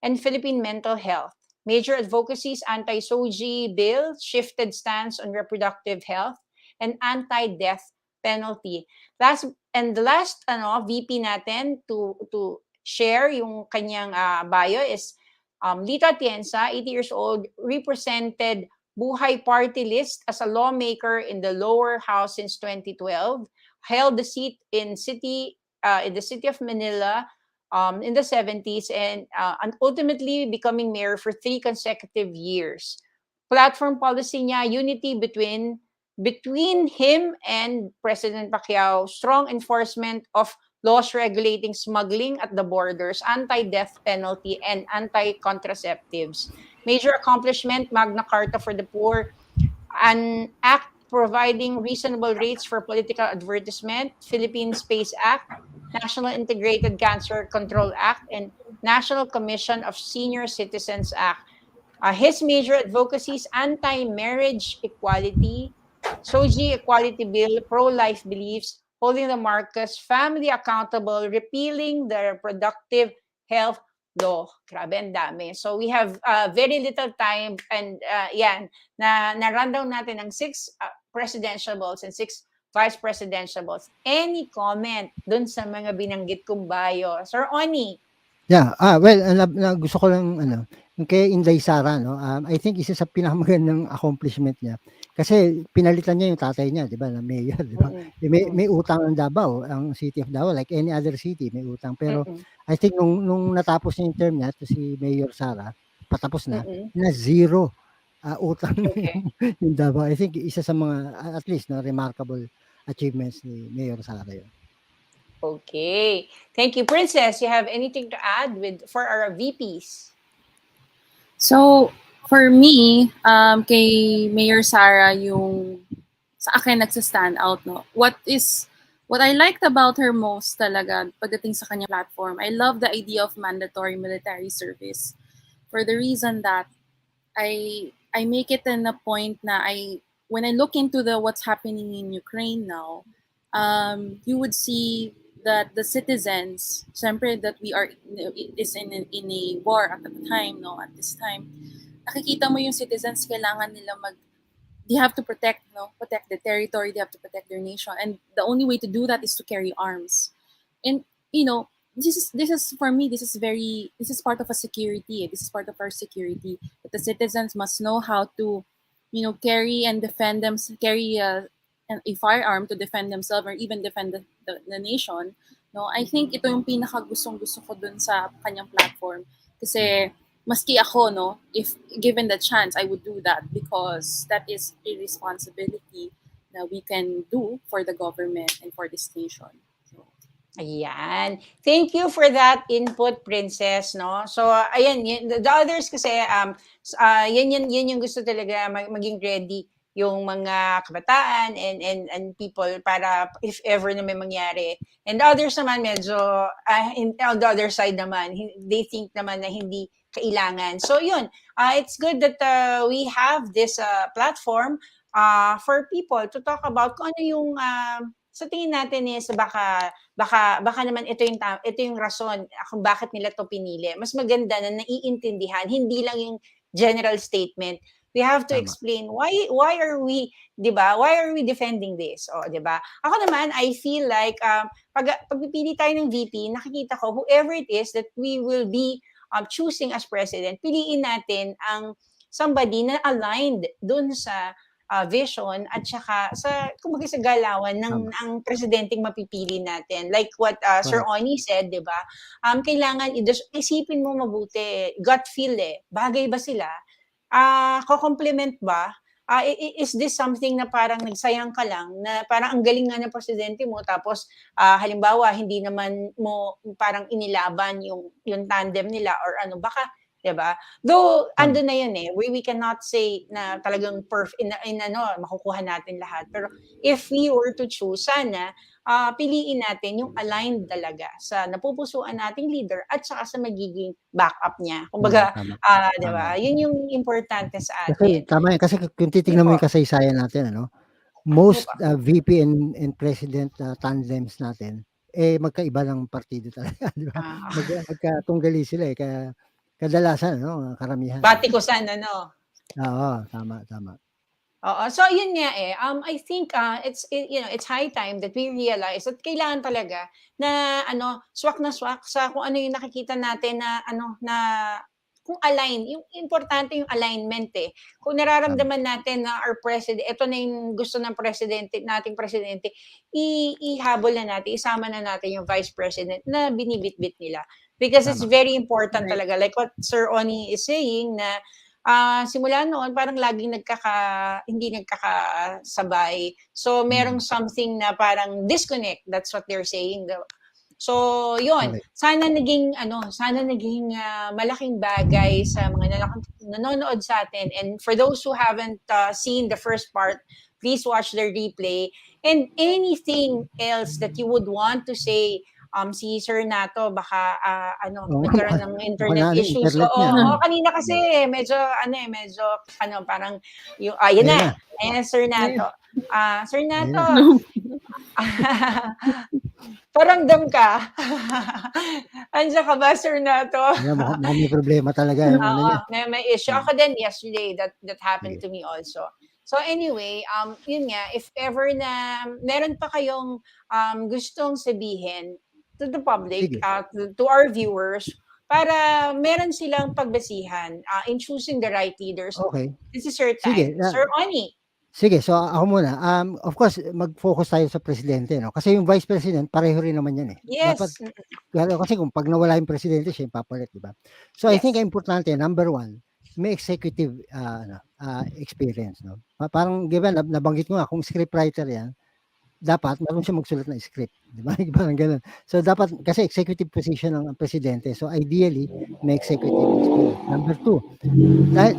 and Philippine mental health. Major advocacies, anti-SOGI bill, shifted stance on reproductive health, and anti-death penalty. The last VP natin to share yung kanyang bio is Lito Atienza, 80 years old, represented Buhay Party List as a lawmaker in the lower house since 2012, held the seat in the city of Manila in the 70s, and ultimately becoming mayor for 3 consecutive years. Platform policy niya, unity between him and President Pacquiao, strong enforcement of laws regulating smuggling at the borders, anti-death penalty, and anti-contraceptives. Major accomplishment, Magna Carta for the Poor, an act providing reasonable rates for political advertisement, Philippine Space Act, National Integrated Cancer Control Act, and National Commission of Senior Citizens Act. His major advocacies, anti-marriage equality, SOGI Equality Bill, pro-life beliefs, holding the Marcos family accountable, repealing the reproductive health law. Grabe, ang dami. So we have very little time, and yan, na-rundown natin ang 6 presidential balls and 6 vice presidential balls. Any comment dun sa mga binanggit kong bio? Sir Oni? Yeah, well, gusto ko lang kay Inday Sara, no? I think isa sa pinakamagandang accomplishment niya. Kasi pinalitan niya yung tatay niya, di ba, na mayor, di ba? May utang ang Davao, ang city of Davao, like any other city, may utang. Pero I think nung natapos niya yung term niya, to si Mayor Sara, patapos na zero utang Okay. yung Davao. I think isa sa mga, at least, no, remarkable achievements ni Mayor Sara yun. Okay. Thank you. Princess, you have anything to add for our VPs? So, for me, kay Mayor Sara, yung sa akin nagsa-stand out, no? What I liked about her most talaga pagdating sa kanyang platform, I love the idea of mandatory military service for the reason that I make it in a point na when I look into what's happening in Ukraine now, you would see that the citizens, syempre that we are is in a war at the time, no, at this time, nakikita mo yung citizens kailangan nila they have to protect the territory, they have to protect their nation, and the only way to do that is to carry arms. And this is for me, this is part of a security. This is part of our security, that the citizens must know how to carry and defend them, carry a firearm to defend themselves or even defend the nation. No, I think ito yung pinaka gusto ko dun sa kanyang platform, kasi maski ako, no, if given the chance, I would do that, because that is a responsibility that we can do for the government and for this nation. So, ayan. Thank you for that input, Princess, no? So, ayan, the others kasi, yan yung gusto talaga maging ready yung mga kabataan and people para if ever na may mangyari. And the others naman medyo, on the other side naman, they think naman na hindi kailangan. So, yun, it's good that we have this platform for people to talk about kung ano yung sa tingin natin is baka naman ito yung rason kung bakit nila to pinili. Mas maganda na naiintindihan, hindi lang yung general statement. We have to explain why are we, 'di ba? Why are we defending this? O, 'di ba? Ako naman, I feel like pagpipili tayo ng VP, nakikita ko whoever it is that we will be choosing as president, piliin natin ang somebody na aligned dun sa vision at saka kumbaga sa galawan ang presidenteng mapipili natin. Like what Sir Oni said, 'di ba? Kailangan isipin mo mabuti, gut feel Bagay ba sila? Ko-complement ba? Is this something na parang nagsayang ka lang, na parang ang galing nga ng presidente mo tapos halimbawa hindi naman mo parang inilaban yung tandem nila or ano, baka 'di ba? Though andun na yun we cannot say na talagang in makukuha natin lahat. Pero if we were to choose, sana piliin natin yung aligned talaga sa napupusuan nating leader at saka sa magiging backup niya. Kumbaga, 'di ba? Yun yung importante sa Kasi atin. tama yan, kasi kung titingnan mo yung kasaysayan natin, most VP and president tandems natin, magkaiba ng partido talaga, di ba? Magkatunggali sila kaya kadalasan, karamihan. Batikusan, ano? Oo, tama. Oo. So, yun nga I think it's high time that we realize that kailangan talaga na swak na swak sa kung ano yung nakikita natin na kung align. Yung importante yung alignment Kung nararamdaman natin na our president, ito na yung gusto ng nating presidente, ihabol na natin, isama na natin yung vice president na binibitbit nila. Because it's very important talaga. Like what Sir Oni is saying na simula noon parang laging hindi nagkakasabay. So merong something na parang disconnect. That's what they're saying. So yun, sana naging malaking bagay sa mga nanonood sa atin. And for those who haven't seen the first part, please watch the replay. And anything else that you would want to say, si Sir Nato baka nagkaroon ng internet issues. Oo, kanina kasi medyo parang yung ayan na. Ayan na Sir Nato. Sir Nato. Paramdam ka. Andiyan ka ba, Sir Nato? May problema talaga. May issue. Ako din yesterday that happened to me also. So anyway, yun nga, if ever na meron pa kayong gustong sabihin to the public, to our viewers, para meron silang pagbasihan in choosing the right leaders. Okay. This is your Sige, time. Sir Oni. sige, so ako muna. Of course, mag-focus tayo sa presidente, no? Kasi yung vice president, pareho rin naman yan eh. Dapat, Yes. kasi kung pag nawala yung presidente, siya yung papalit, di ba? So I think Yes. importante, number one, may executive experience, no? Parang given, nabanggit ko nga, kung scriptwriter yan, dapat marunong siya magsulat ng script, di ba? Parang ganun. So dapat, kasi executive position ng presidente, so ideally, may executive experience. Number two,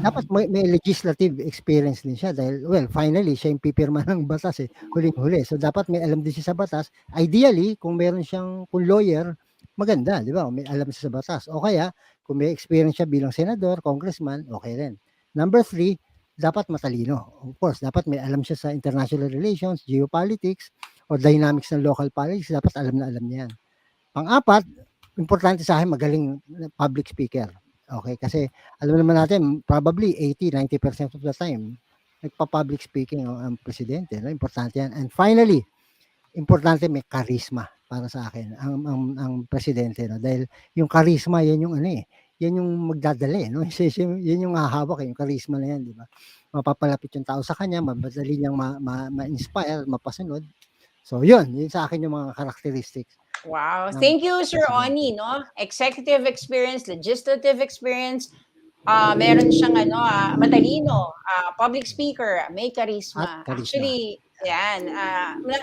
dapat may legislative experience din siya dahil, well, finally, siya yung pipirma ng batas eh, huling-huli. So dapat may alam din siya sa batas. Ideally, kung meron siyang, kung lawyer, maganda, di ba? May alam siya sa batas. O kaya, kung may experience siya bilang senador, congressman, okay rin. Number three, dapat matalino. Of course, dapat may alam siya sa international relations, geopolitics, or dynamics ng local politics. Dapat alam na alam niya yan. Pang-apat, importante sa akin, magaling public speaker. Okay, kasi alam naman natin, probably 80-90% of the time, nagpa-public speaking ang presidente. No? Importante yan. And finally, importante may charisma para sa akin ang presidente. No? Dahil yung charisma, yan yung yan yung magdadali. No? Yan yung hahawak, yung charisma na yan. Di ba? Mapapalapit yung tao sa kanya, madali niyang ma-inspire, mapasunod. So yun sa akin yung mga characteristics. Wow. Thank you, Sir Oni, no? Executive experience, legislative experience, meron siyang matalino, public speaker, may charisma. Actually, yan,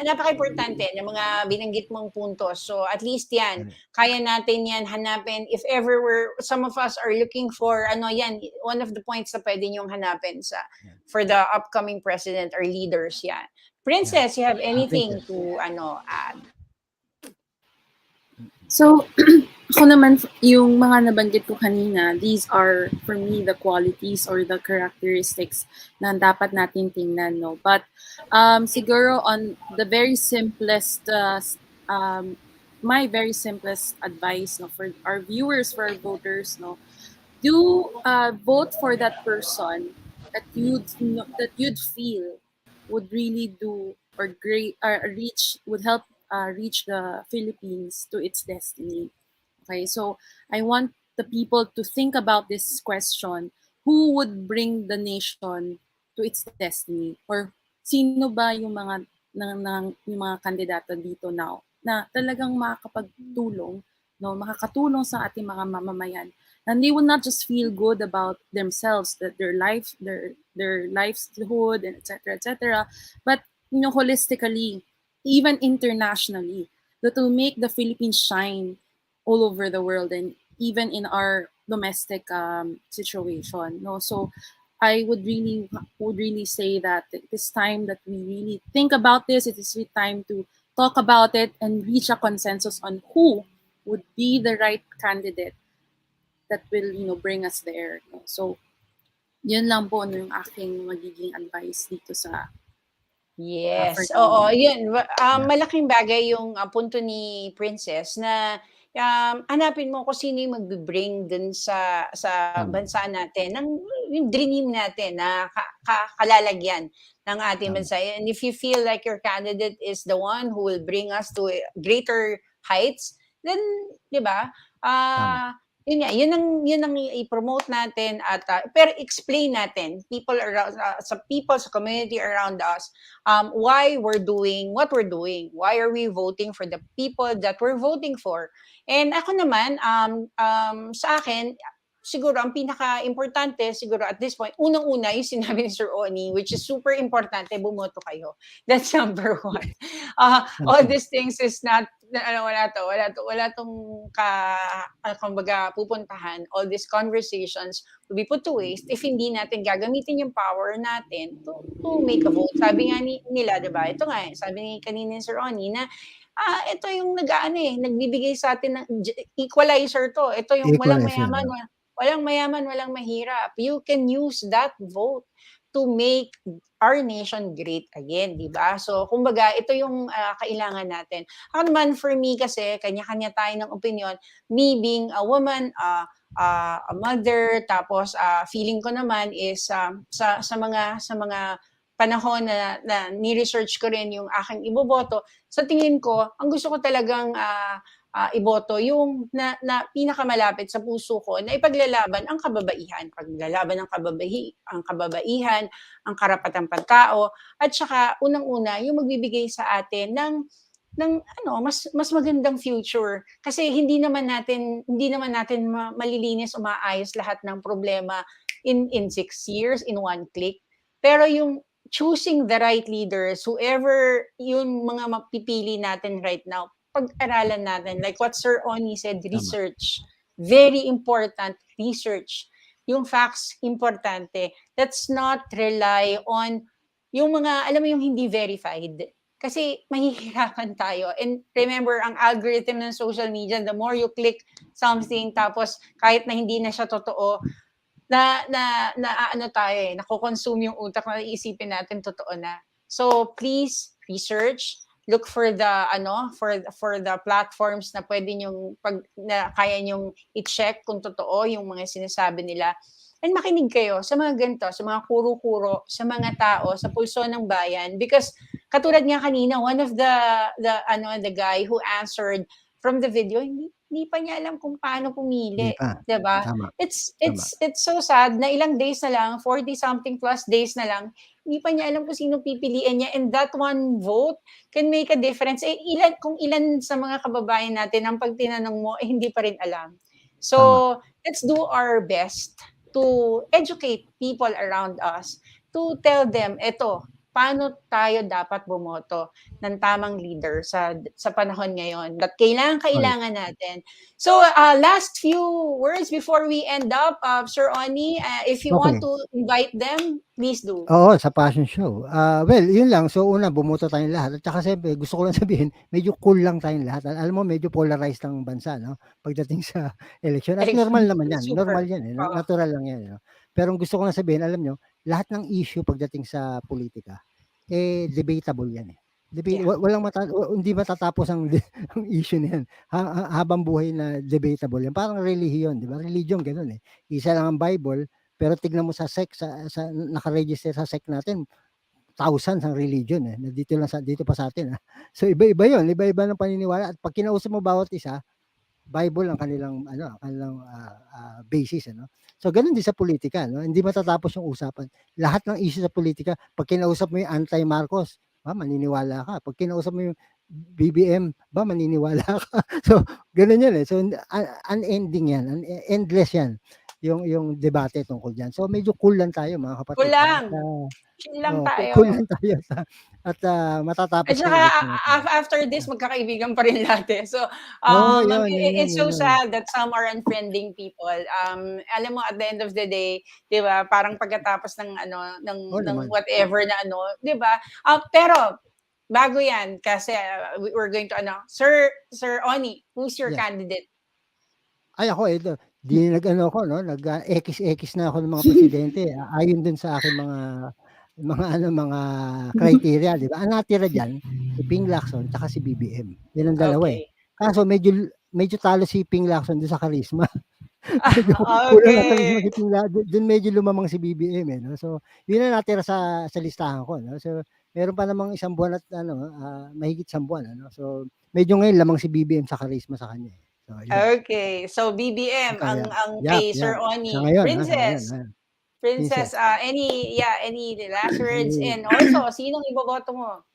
napaka-importante ng mga binanggit mong puntos. So at least yan, kaya natin yan hanapin. If ever some of us are looking for, yan, one of the points na pwede niyong hanapin for the upcoming president or leaders, yan. Princess, you have anything to add? So, ako naman, yung mga nabanggit ko kanina, these are, for me, the qualities or the characteristics na dapat natin tingnan, no? But, siguro on the very simplest, my very simplest advice, no, for our viewers, for our voters, no, do vote for that person that you'd feel would really do or would help reach the Philippines to its destiny. Okay, so I want the people to think about this question: who would bring the nation to its destiny? Or sino ba yung mga yung mga kandidato dito now na talagang makakapagtulong, no, makakatulong sa ating mga mamamayan. And they will not just feel good about themselves, that their life, their livelihood, and etc., but holistically, even internationally, that will make the Philippines shine all over the world and even in our domestic situation. No, so I would really say that it is time that we really think about this. It is really time to talk about it and reach a consensus on who would be the right candidate that will bring us there. No? So yun lang po yung aking magiging advice dito sa Yes. Oo, yun. Malaking bagay yung punto ni Princess na hanapin mo kung sino yung mag-bring dun sa bansa natin, yung dream natin na kalalagyan ng ating bansa. And if you feel like your candidate is the one who will bring us to greater heights, then, di ba, yun ang i-promote natin at pero explain natin people around sa community around us why we're doing what we're doing, why are we voting for the people that we're voting for. And ako naman sa akin siguro ang pinaka-importante siguro at this point, unang-una yung sinabi ni Sir Oni, which is super importante, bumoto kayo. That's number one. All these things is not, wala tong kumbaga pupuntahan. All these conversations will be put to waste if hindi natin gagamitin yung power natin to make a vote. Sabi nga nila, diba? Ito nga, sabi ni kanina ni Sir Oni na ito yung nagbibigay sa atin ng equalizer to. Ito yung walang mayaman, walang mahirap. You can use that vote to make our nation great again, di ba? So, kumbaga, ito yung kailangan natin. Ako naman, for me kasi, kanya-kanya tayo ng opinion. Me being a woman, a mother, tapos feeling ko naman is sa mga panahon na ni-research ko rin yung aking iboboto, sa tingin ko, ang gusto ko talagang iboto yung na pinakamalapit sa puso ko na ipaglalaban ang kababaihan, paglalaban ang kababaihan, ang karapatang pantao, at saka unang-una yung magbibigay sa atin ng mas magandang future. Kasi hindi naman natin malilinis o maayos lahat ng problema in 6 years, in one click. Pero yung choosing the right leaders, whoever yung mga mapipili natin right now, pag-aralan natin. Like what Sir Oni said, research. Very important, research. Yung facts, importante. Let's not rely on yung mga, alam mo yung hindi verified. Kasi mahihirapan tayo. And remember, ang algorithm ng social media, the more you click something, tapos kahit na hindi na siya totoo, nako-consume yung utak na iisipin natin totoo na. So please research, look for the platforms na pwede na kaya nyong i-check kung totoo yung mga sinasabi nila. And makinig kayo sa mga ganito, sa mga kuro-kuro, sa mga tao, sa pulso ng bayan. Because katulad nga kanina, one of the guy who answered from the video, hindi pa niya alam kung paano pumili, 'di ba? It's so sad na ilang days na lang, 40 something plus days na lang, hindi pa niya alam kung sino pipiliin niya, and that one vote can make a difference. Kung ilan sa mga kababayan natin ang pag tinanong mo hindi pa rin alam. So, let's do our best to educate people around us, to tell them, paano tayo dapat bumoto ng tamang leader sa panahon ngayon that kailangan natin. So, last few words before we end up, Sir Oni, if you want to invite them, please do. Oo, sa fashion show. Well, yun lang. So, una, bumoto tayong lahat. At saka siyempre, gusto ko lang sabihin, medyo cool lang tayong lahat. Alam mo, medyo polarized ang bansa, no? Pagdating sa election. At normal naman yan. Normal yan. Natural lang yan. No? Pero ang gusto ko lang sabihin, alam nyo, lahat ng issue pagdating sa politika, debatable yan eh. Hindi matatapos ang issue na yan. Habang buhay na debatable yan. Parang religion, di ba? Religion, ganun eh. Isa lang ang Bible, pero tignan mo sa sect, sa naka-register sa sect natin, thousands ang religion eh. Dito pa sa atin. So iba-iba 'yon, iba-iba ng paniniwala at pag kinausap mo bawat isa, Bible ang kanilang basis ano. So ganoon din sa politika no. Hindi matatapos yung usapan. Lahat ng issue sa politika, pag kinausap mo yung anti-Marcos, maniniwala ka. Pag kinausap mo yung BBM, maniniwala ka. So ganoon 'yan eh. So unending 'yan, endless 'yan. Yung debate tungkol diyan. So medyo cool lang tayo mga kapatid. Cool lang. Chill lang tayo. Cool lang tayo at matatapos. At saka after this magkakaibigan pa rin lahat eh. So it's so sad that some are unfriending people. Alam mo at the end of the day, 'di ba? Parang pagkatapos ng whatever na 'di ba? Pero bago 'yan kasi we're going to Sir Oni, who's your candidate? Ay ako ito. Nag-X na ako ng mga presidente ayon dun sa aking mga criteria, di ba? Ang natira diyan si Ping Lacson at si BBM. Yan ang dalawa eh. Kaso medyo talo si Ping Lacson doon sa charisma. Doon medyo lumamang si BBM eh, no? So, yun ang natira sa listahan ko, no? So, meron pa namang isang buwan at mahigit isang buwan, ano? So, medyo ngayon lamang si BBM sa charisma sa kanya eh. So, okay. So BBM ang kay Sir Oni. Princess, any last words and also sinong iboboto mo?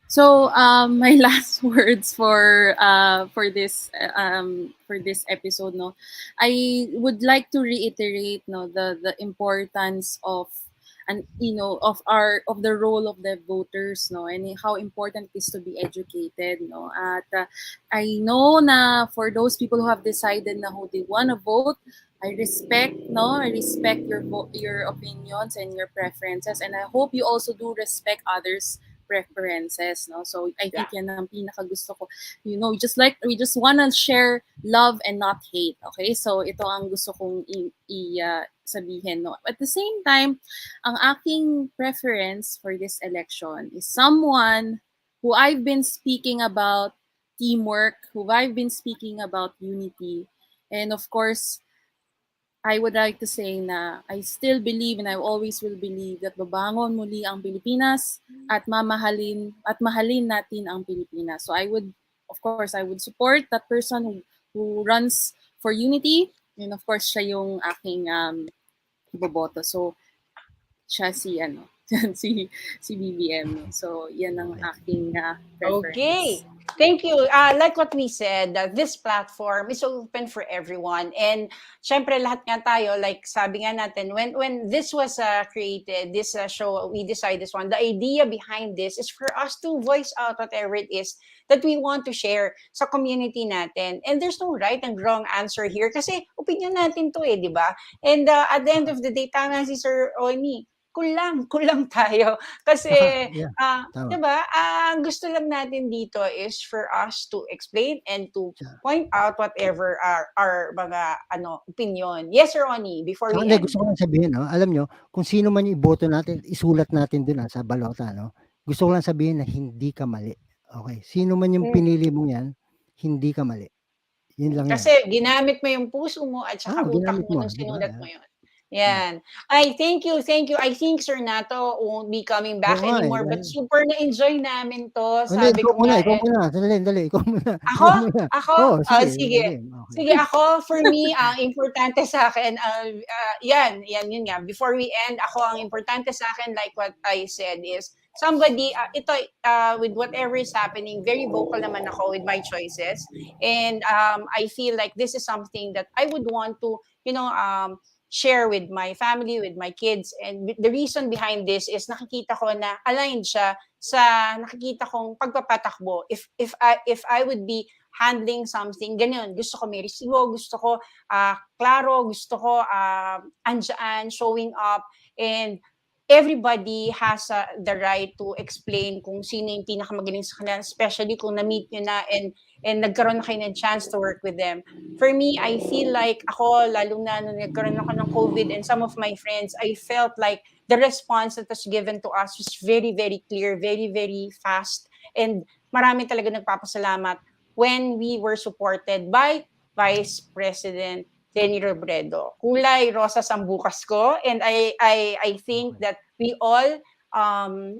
So my last words for this episode, no, I would like to reiterate, no, the importance of of the role of the voters, no, and how important it is to be educated, no. At I know na for those people who have decided na who they want to vote, I respect your opinions and your preferences, and I hope you also do respect others' preferences, no. So I think yan ang pinakagusto ko. We just wanna share love and not hate. Okay? So ito ang gusto kong sabihin, no. At the same time, ang aking preference for this election is someone who I've been speaking about teamwork, who I've been speaking about unity, and of course, I would like to say na I still believe and I always will believe that babangon muli ang Pilipinas at mahalin natin ang Pilipinas. So I would of course, I would support that person who runs for unity. And of course, siya yung aking iboboto. So, siya si, si BBM. So, yan ang aking preference. Okay. Thank you. Like what we said, this platform is open for everyone. And syempre lahat nga tayo, like sabi nga natin, when this was created, this show, we decided this one, the idea behind this is for us to voice out whatever it is that we want to share sa community natin. And there's no right and wrong answer here kasi opinion natin to di ba? And at the end of the day, tama si Sir Oni, kulang tayo. Kasi, di ba, ang gusto lang natin dito is for us to explain and to point out whatever our mga opinion. Yes, Sir Oni, before we end. Gusto ko lang sabihin, alam nyo, kung sino man yung iboto natin, isulat natin dun sa balota. Gusto ko lang sabihin na hindi ka mali. Okay? Sino man yung pinili mo yan, hindi ka mali. Yun lang Kasi ginamit mo yung puso mo at saka utak mo nung sinulat mo yun. Yan. Ay, thank you. I think Sir Nato won't be coming back anymore, but super na-enjoy namin to. Sabi ko ikaw muna. Dali, ikaw muna. Ako? Sige. Sige, ako, for me, ang importante sa akin, yun nga. Before we end, ako, ang importante sa akin, like what I said, is somebody, with whatever is happening, very vocal naman ako with my choices. And I feel like this is something that I would want to, share with my family, with my kids. And the reason behind this is nakikita ko na aligned siya sa nakikita kong pagpapatakbo. If I would be handling something, ganyan, gusto ko may resibo, gusto ko klaro, gusto ko andyan, showing up, and everybody has the right to explain kung sino yung pinakamagaling sa kanila, especially kung na-meet nyo na and nagkaroon na kayo ng chance to work with them. For me, I feel like ako, lalo na nung nagkaroon ako ng COVID and some of my friends, I felt like the response that was given to us was very, very clear, very, very fast. And marami talaga nagpapasalamat when we were supported by Vice President Lenny Robredo. Kulay rosas ang bukas ko, and I think that we all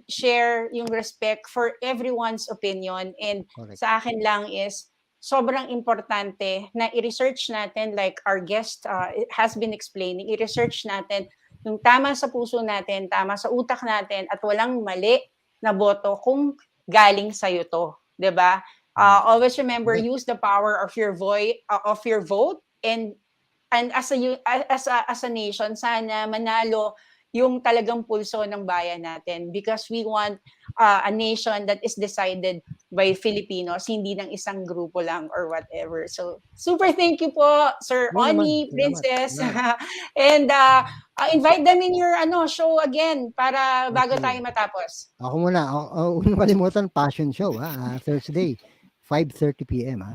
share yung respect for everyone's opinion, and sa akin lang is sobrang importante na i-research natin, like our guest has been explaining, i-research natin yung tama sa puso natin, tama sa utak natin, at walang mali na boto kung galing sa'yo to, 'di ba? Always remember, use the power of your vote, and as a nation, sana manalo yung talagang pulso ng bayan natin, because we want a nation that is decided by Filipinos, hindi ng isang grupo lang or whatever. So, super thank you po, Sir Oni, Princess. And invite them in your show again para bago tayo matapos. Ako muna. Huwag niyo kalimutan, Passion Show, Thursday, 5:30 p.m.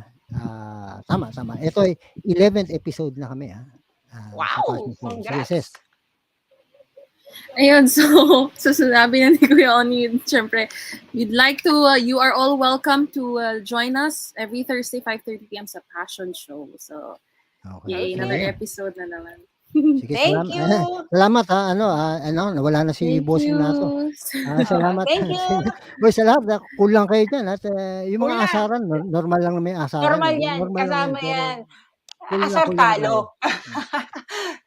Tama. Ito ay 11th episode na kami. Wow! Congrats! Ayun, so sinabi na ni Kuya Oni, syempre, we'd like to, you are all welcome to join us every Thursday, 5:30 p.m. sa Passion Show. So, yay, another episode na naman. Sige, Thank you! Salamat nawala na si Bossing Nato. Salamat. Thank you! Boy, salamat. Kulang kayo dyan. At yung mga asaran, normal lang na may asaran. Normal yan. Kasama yan. Asar talo.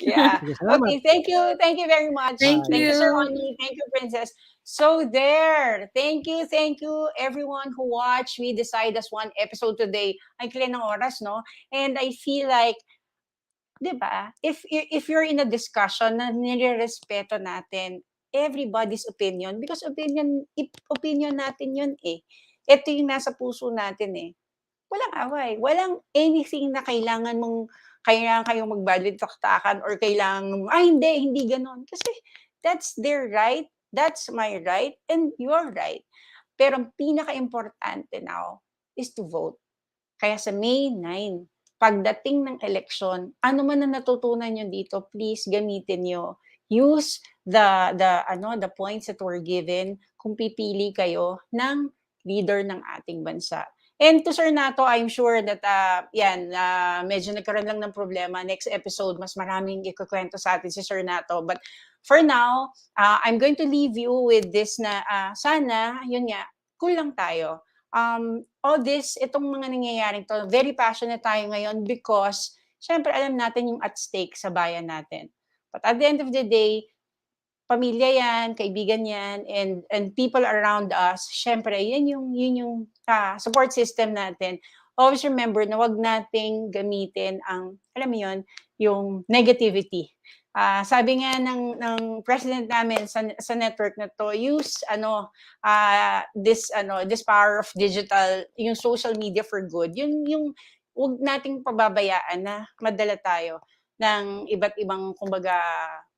Yeah. Okay, thank you. Thank you very much. Thank you, Sir Oni. Thank you, Princess. So there. Thank you everyone who watched. We decide as one episode today. Ay, kailan ng oras, no? And I feel like, diba, if you're in a discussion na nire-respeto natin everybody's opinion, because opinion natin yun eh. Ito yung nasa puso natin eh. Walang away. Walang anything na kailangan kayong magbalik-taktakan or kailangan hindi ganon. Kasi that's their right, that's my right, and your right. Pero ang pinaka-importante now is to vote. Kaya sa May 9, pagdating ng eleksyon, ano man na natutunan nyo dito, please gamitin nyo. Use the points that were given kung pipili kayo ng leader ng ating bansa. And to Sir Nato, I'm sure that medyo nagkaroon lang ng problema. Next episode, mas maraming ikukwento sa atin si Sir Nato. But for now, I'm going to leave you with this na sana, yun nga, cool lang tayo. all this, itong mga nangyayaring to, very passionate tayo ngayon because syempre alam natin yung at stake sa bayan natin. But at the end of the day, pamilya yan, kaibigan yan, and people around us, syempre, yun yung support system natin. Always remember na wag nating gamitin ang, alam mo yun, yung negativity. Sabi nga ng president namin sa network na to, use this power of digital, yung social media for good. Yung wag nating pababayaan na madala tayo ng iba't ibang kumbaga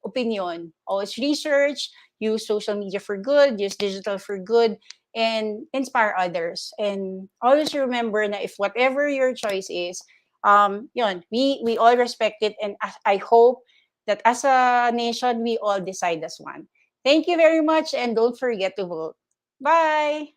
opinion. Always research, use social media for good, use digital for good, and inspire others. And always remember na if whatever your choice is, we all respect it, and I hope that as a nation, we all decide as one. Thank you very much, and don't forget to vote. Bye!